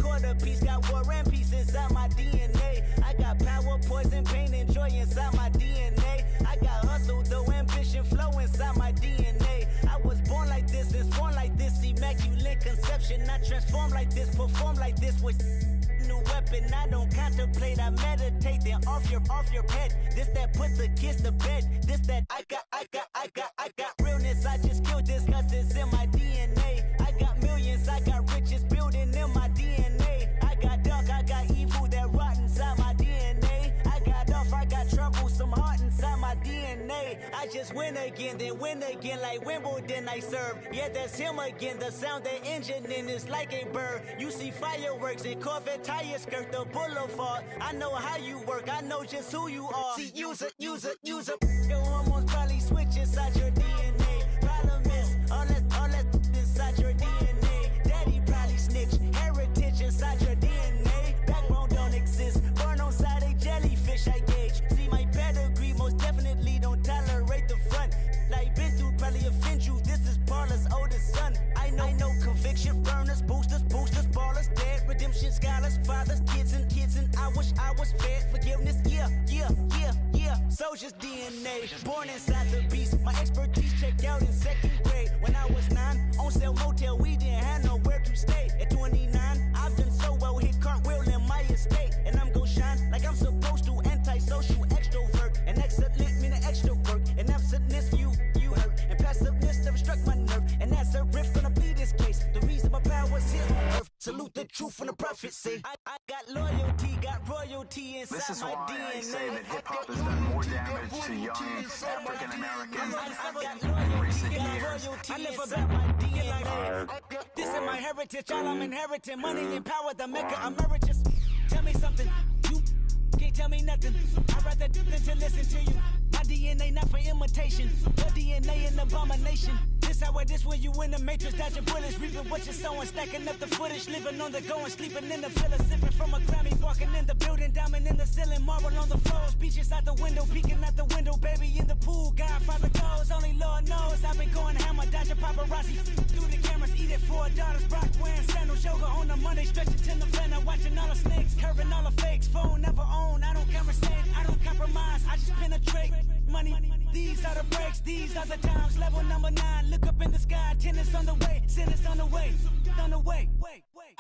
Quarter piece, got war and peace inside my DNA. I got power, poison, pain, and joy inside my DNA. I got hustle, though, ambition, flow inside my DNA. I was born like this and sworn like this, immaculate conception. I transform like this, perform like this with new weapon. I don't contemplate, I meditate, then off your head. This that put the kids to bed. This that I got realness. I just killed this cause it's in my DNA. I got millions, I got riches building in my DNA. I got dark, I got evil that rot inside my DNA. I got off, I got trouble, some heart inside my DNA. I just win again, then win again like Wimbledon I serve. Yeah, that's him again, the sound the engine in is like a bird. You see fireworks and Corvette tires skirt the boulevard. I know how you work, I know just who you are. See, use it. Your hormones probably switch inside your DNA. Problem is, all that inside your DNA. Daddy probably snitch, heritage inside your DNA. Backbone don't exist, born on side a jellyfish I gauge. See my pedigree, most definitely don't tolerate the front. Like been through, probably offend you, this is Paula's oldest son. I know conviction, burners, boosters, ballers, dead, redemption, scholars, fathers, kids and I wish I was fed forgiveness, yeah. Soldier's DNA, born inside the beast. My expertise checked out in second grade. When I was 9, on sale motel, we didn't have nowhere to stay. At 29, I've done so well, hit cartwheel in my estate. And I'm gon' shine like I'm supposed to, antisocial extrovert. And excellent meaning extra work. And absentness, you hurt. And passiveness never struck my nerve. And that's a riff gonna be this case. The reason my power's here on earth. Salute the truth from the prophets say. I got loyalty, got royalty inside this is my why DNA. I say that hip-hop has done more damage to young African Americans in recent years. I live about my DNA. This is my heritage, all I'm inheriting. Money and power, the Mecca emeritus. Tell me something, you can't tell me nothing. I'd rather do than to listen to you. My DNA not for imitation, your DNA an abomination. This how this when you in the matrix, dodging bullets, reaping what you're sowing, stacking up the footage, living on the go and sleeping in the villa, sipping from a Grammy, walking in the building, diamond in the ceiling, marble on the floors, beaches out the window, peeking out the window, baby in the pool, Godfather goes, only Lord knows, I've been going hammer, dodging paparazzi, through the cameras, eat it 4 daughters, Brock wearing sandals, yoga on a Monday, stretching to November, watching all the snakes, curving all the fakes, phone never own, I don't conversate, I don't compromise, I just penetrate, money, these are the breaks, these are the times, level number 9, look up in the sky, tennis on the way, sinners on the way,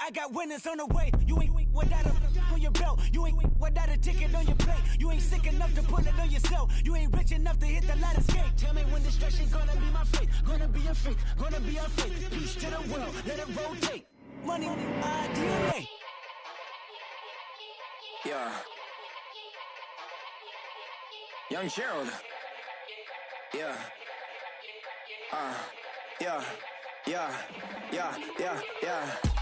I got winners on the way, you ain't without a on your belt, you ain't without a ticket on your plate, you ain't sick enough to pull it on yourself, you ain't rich enough to hit the ladder skate, tell me when destruction gonna be my fate, gonna be your fate, gonna be our fate, peace to the world, let it rotate, money, DNA. Yeah. Young Gerald. Yeah.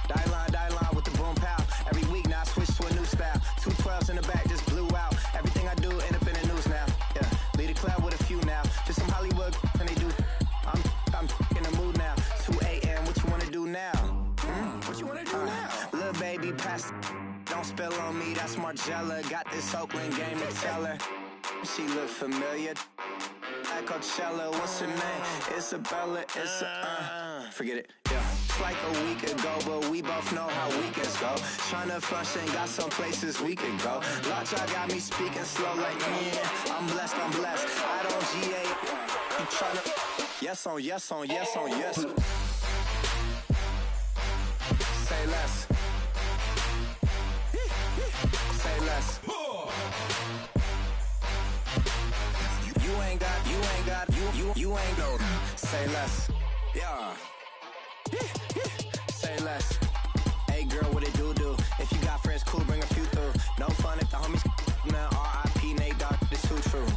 Die line with the boom pow. Every week now I switch to a new style. 2 12s in the back just blew out. Everything I do end up in the news now. Yeah. Lead a club with a few now. Just some Hollywood and they do. I'm spill on me, that's Margella. Got this Oakland game to tell her. She look familiar. At Coachella, what's her name? Isabella, forget it, yeah. It's like a week ago, but we both know how weekends go. Tryna function, got some places we could go. Lot y'all got me speaking slow like, yeah, I'm blessed. I don't GA, you tryna, yes on yes on yes on yes. Say less. Say less. You ain't no. Say less. Yeah. Say less. Hey girl, what it do? If you got friends, cool, bring a few through. No fun if the homies now R.I.P. Nate Dogg, this too true.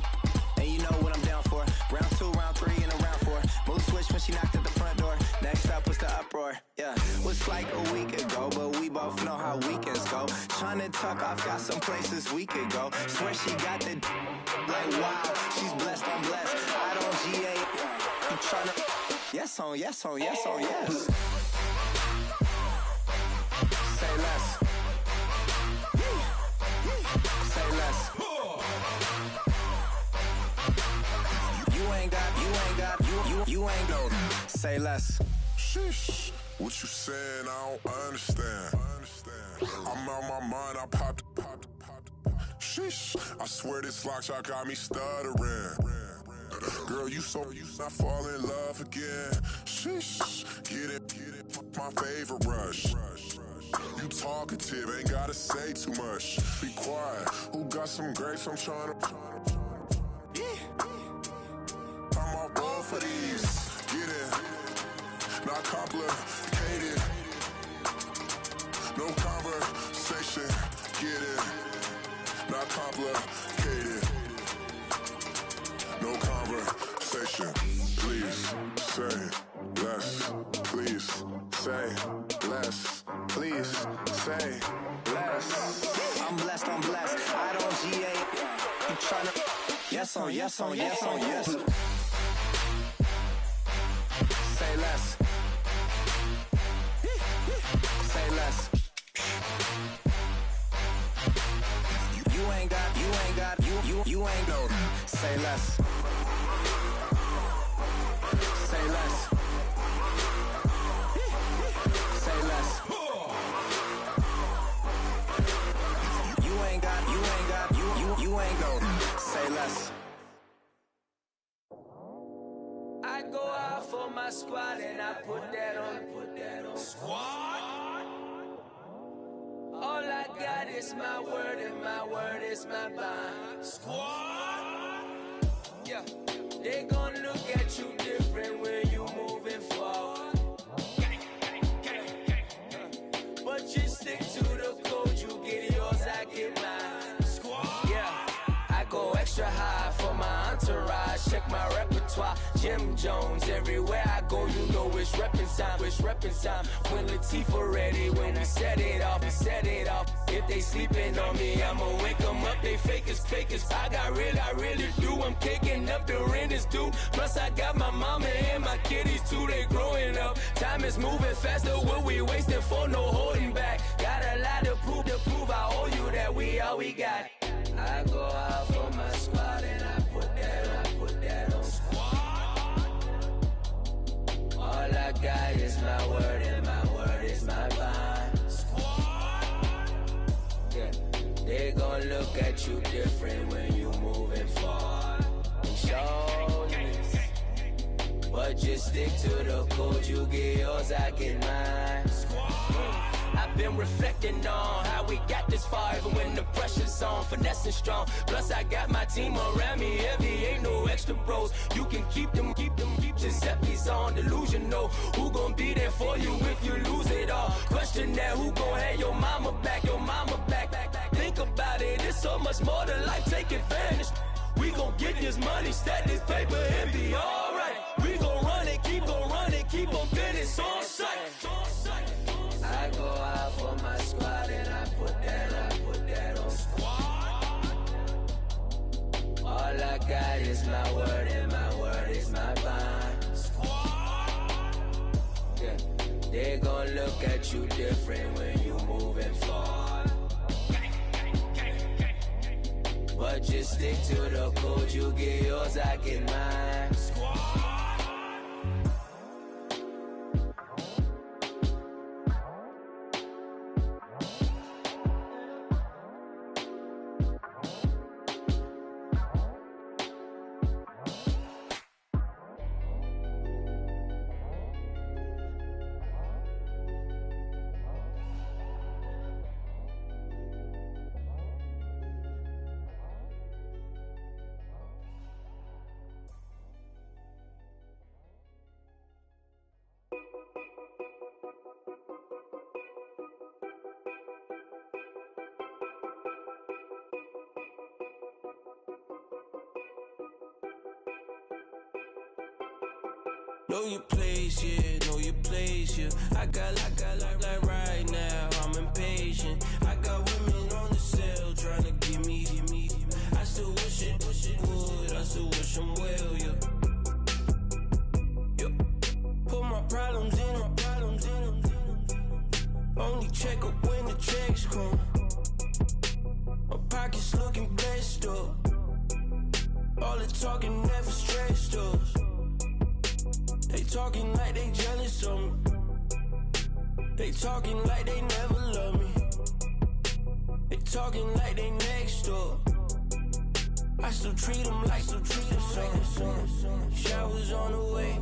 And you know what I'm down for. Round 2, round 3, and a round 4. Mood switch when she knocked at the front door. Next up was the uproar. Yeah, was like a week ago, but we both know how weekends go. Tryna tuck off, got some places we could go. Swear she got the like wow, she's blessed, I'm blessed. I don't GA, you tryna yes on yes on yes on yes. Say less. Say less. You ain't no. Say less. Sheesh. What you saying? I don't understand. I'm out my mind. I popped. Sheesh. I swear this lock y'all got me stuttering. Girl, you not fall in love again. Sheesh. Get it. My favorite rush. You talkative, ain't gotta say too much. Be quiet. Who got some grapes? I'm trying to. I'm off both of these. Get it. Not complicated. No conversation. Get it. Not complicated. No conversation. Please say less. Please say less. Please say less. I'm blessed. I don't GA. You tryna yes on yes on yes on yes. Say less. Say less. You ain't no. Say less. Say less. Say less. You ain't no. Say less. I go out for my squad and I put that on. Squad. All I got is my word and my word is my bond. Squad. Yeah. They gon' look at you different when you moving forward. But you stick to the code, you get yours, I get mine. Squad. Yeah. I go extra high for my entourage. Check my repertoire. Jim Jones, everywhere I go, you know it's reppin' time. It's reppin' time. When Latifah ready, when we set it off, we set it off. If they sleeping on me, I'ma wake them up. They fakers. I really do. I'm kicking up, the rent is due. Plus I got my mama and my kiddies too. They growing up. Time is moving faster. What we wasting for? No holding back. Got a lot to prove. I owe you that we all we got. I go out for my squad and I put that on. Squad. All I got is my word and my word is my bond. Squad. Yeah. They gon' look at you different when you moving forward. Show this. But just stick to the code, you get yours, I get mine. I've been reflecting on how we got this far, even when the pressure's on, finessing strong. Plus I got my team around me heavy, ain't no extra bros. You can keep them, Giuseppe's on delusional. Who gon' be there for you if you lose it all? Question that, who gon' have your mama back? Think about it, it's so much more to life, take advantage. We gon' get this money, stack this paper and be alright. We gon' run it, keep on finish on sight. I go out for my squad and I put that on. Squad. All I got is my word and my word is my bond. Squad. Yeah. They gon' look at you different when you moving forward. But just stick to the code. You get yours, I get mine. Know your place, yeah, know your place, yeah. I got like right now, I'm impatient. I got women on the cell trying to give me. I still wish it would, I still wish them well, yeah. Put my problems in. Only check up when the checks come. My pockets looking blessed up. All the talking never stressed us. They talking like they jealous of me. They talking like they never love me. They talking like they next door. I still treat them like son. Showers on the way.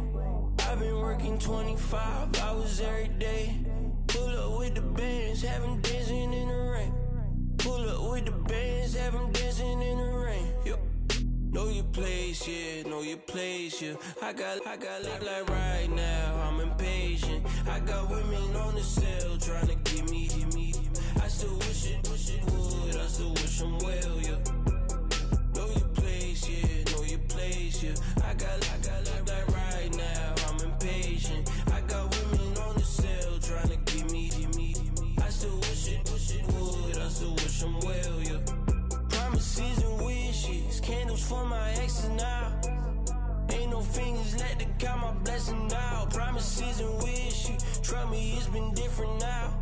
I've been working 25 hours every day. Pull up with the bands, have them dancing in the rain. Pull up with the bands, have them dancing in the rain. Yo. Know your place, yeah, know your place, yeah. I got like right now, I'm impatient. I got women on the cell trying to give me. I still wish it would, I still wish them well, yeah. Know your place, yeah, know your place, yeah. I got like right now, I'm impatient. I got women on the cell trying to give me. I still wish it would, I still wish them well, yeah. Promises and wishes, candles for my exes now. Ain't no fingers let to count my blessing now. Promises and wishes, trust me, it's been different now.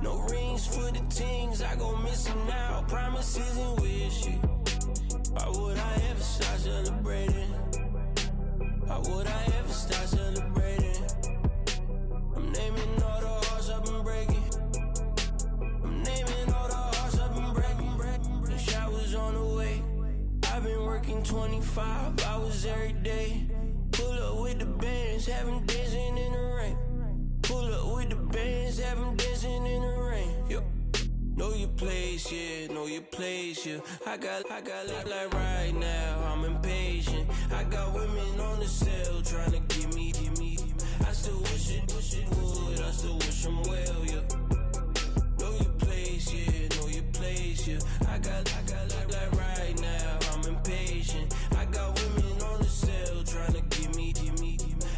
No rings for the things I go missing now. Promises and wishes, why would I ever start celebrating? Why would I ever start celebrating? I'm naming all the hearts I've been breaking. I'm naming all the hearts I've been breaking. The showers on the way. I've been working 25 hours every day. Pull up with the bands, have them dancing in the rain. Pull up with the bands, have them dancing in the rain. Yo. Know your place, yeah, know your place, yeah. I got like right now, I'm impatient. I got women on the cell trying to give me. I still wish it would, I still wish them well, yeah. Know your place, yeah, know your place, yeah. I got like right now, I'm impatient. I got women on the cell trying to give me.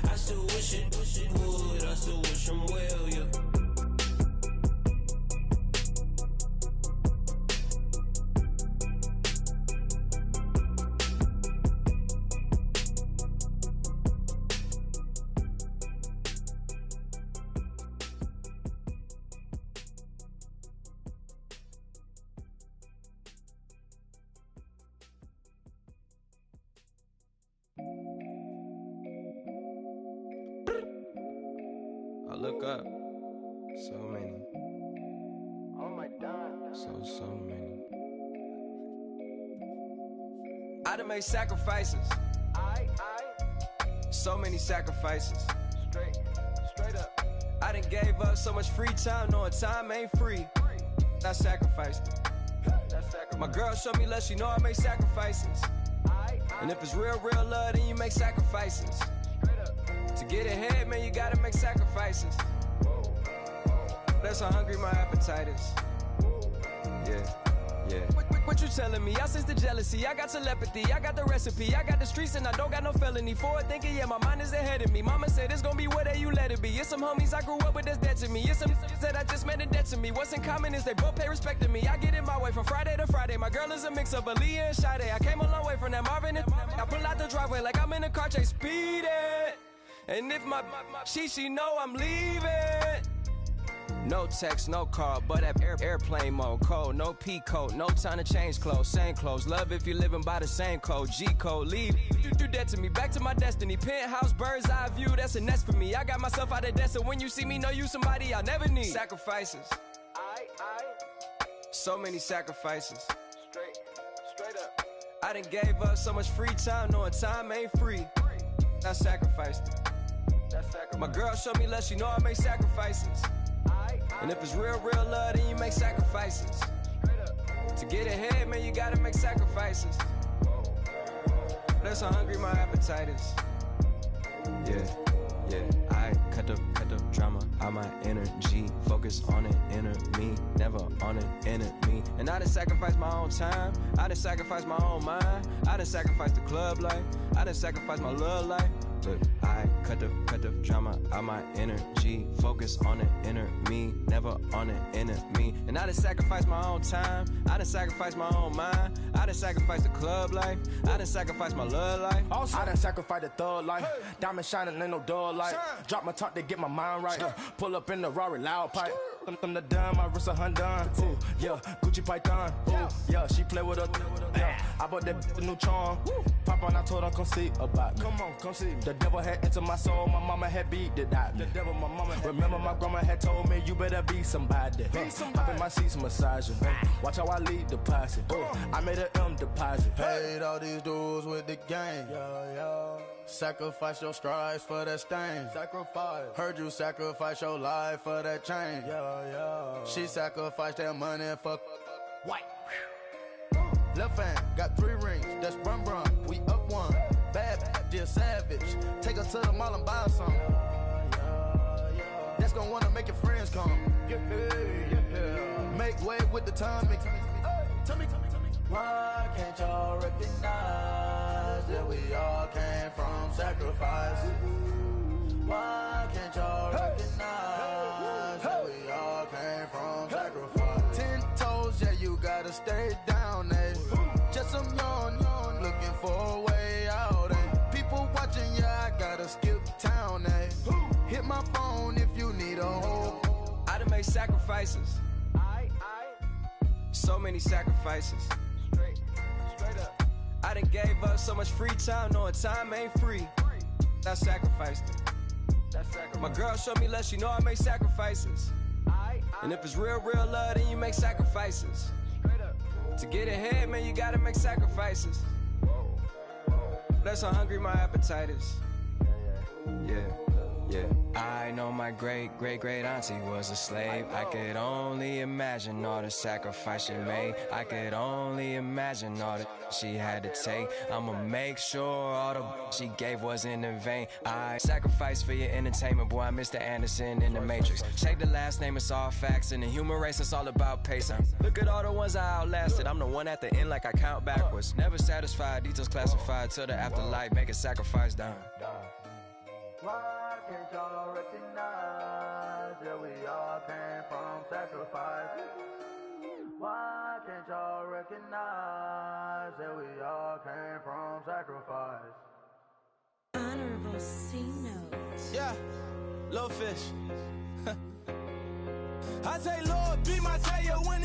I still wish it would, I still wish them well, yeah. I look up, so many. Oh my God. So many. I done made sacrifices. So many sacrifices. Straight up. I done gave up so much free time, knowing time ain't free. I sacrificed it. My girl showed me love, she know I make sacrifices. And if it's real love, then you make sacrifices. To get ahead, man, you gotta make sacrifices. That's how hungry my appetite is. Yeah. What you telling me? I sense the jealousy, I got telepathy, I got the recipe, I got the streets and I don't got no felony. Forward thinking, yeah, my mind is ahead of me. Mama said it's gonna be whatever you let it be. It's some homies I grew up with that's dead to me. It's some that I just met in debt to me. What's in common is they both pay respect to me. I get it my way from Friday to Friday. My girl is a mix of Aaliyah and Sade. I came a long way from that Marvin and I pull out the driveway like I'm in a car chase speeding. And if my she know I'm leaving. No text, no call, but at airplane mode. Cold, no P code, no time to change clothes. Same clothes, love if you're living by the same code. G code, leave. You dead to me, back to my destiny. Penthouse, bird's eye view, that's a nest for me. I got myself out of debt, so when you see me, know you somebody I'll never need. Sacrifices. So many sacrifices. Straight up. I done gave up so much free time, knowing time ain't free. I sacrificed it. My girl showed me love, she know I make sacrifices. And if it's real love, then you make sacrifices. To get ahead, man, you gotta make sacrifices. That's how hungry my appetite is. Yeah, I cut the drama out my energy. Focus on an inner me, never on an enemy. And I done sacrificed my own time, I done sacrificed my own mind, I done sacrificed the club life, I done sacrificed my love life. But I cut the drama out my energy. Focus on the inner me, never on an enemy. And I done sacrificed my own time, I done sacrificed my own mind, I done sacrificed the club life, I done sacrificed my love life. Also, I done sacrificed the thug life. Diamond shining, ain't no dull light. Drop my top to get my mind right. Pull up in the Rari loud pipe. I'm the dime, my wrist a Hyundai. Ooh, yeah, Gucci Python. Ooh, yeah, she play with her. Yeah, I bought that new charm. Pop on, I told her come see about me. Come on, come see me. The devil had entered my soul, my mama had beat it out. The devil, my mama. Remember my grandma had told me you better be somebody. Hop in my seats, massaging. Watch how I lead the posse. I made an M deposit. Paid all these dues with the game. Sacrifice your strides for that stain. Sacrifice. Heard you sacrifice your life for that change. She sacrificed that money for white. Left hand got 3 rings. That's brum brum. We up one. Bad, dear savage. Take her to the mall and buy her some. That's gonna wanna make your friends come. Make way with the timing. Tell me. Why can't y'all recognize that we all came from sacrifice? Why can't y'all recognize that we all came from sacrifice? 10 toes, yeah, you gotta stay down, eh? Just some yawn, looking for a way out, eh? People watching, yeah, I gotta skip town, eh? Hit my phone if you need a hold. I done made sacrifices. So many sacrifices. Straight up. I done gave up so much free time, knowing time ain't free. I sacrificed it. My girl showed me love, she know I make sacrifices. And if it's real love, then you make sacrifices. To get ahead, man, you gotta make sacrifices. That's how hungry my appetite is. Yeah. I know my great auntie was a slave. I could only imagine all the sacrifice she made. I could only imagine all that she had to take. I'ma make sure all the she gave wasn't in vain. I sacrificed for your entertainment, boy. I'm Mr. Anderson in the Matrix. Check the last name, it's all facts. In the human race, it's all about pacing. Look at all the ones I outlasted. I'm the one at the end, like I count backwards. Never satisfied, details classified till the afterlife. Make a sacrifice down. Why can't y'all recognize that we all came from sacrifice? Why can't y'all recognize that we all came from sacrifice? Honorable C notes. Yeah, little fish. I say, Lord, be my savior when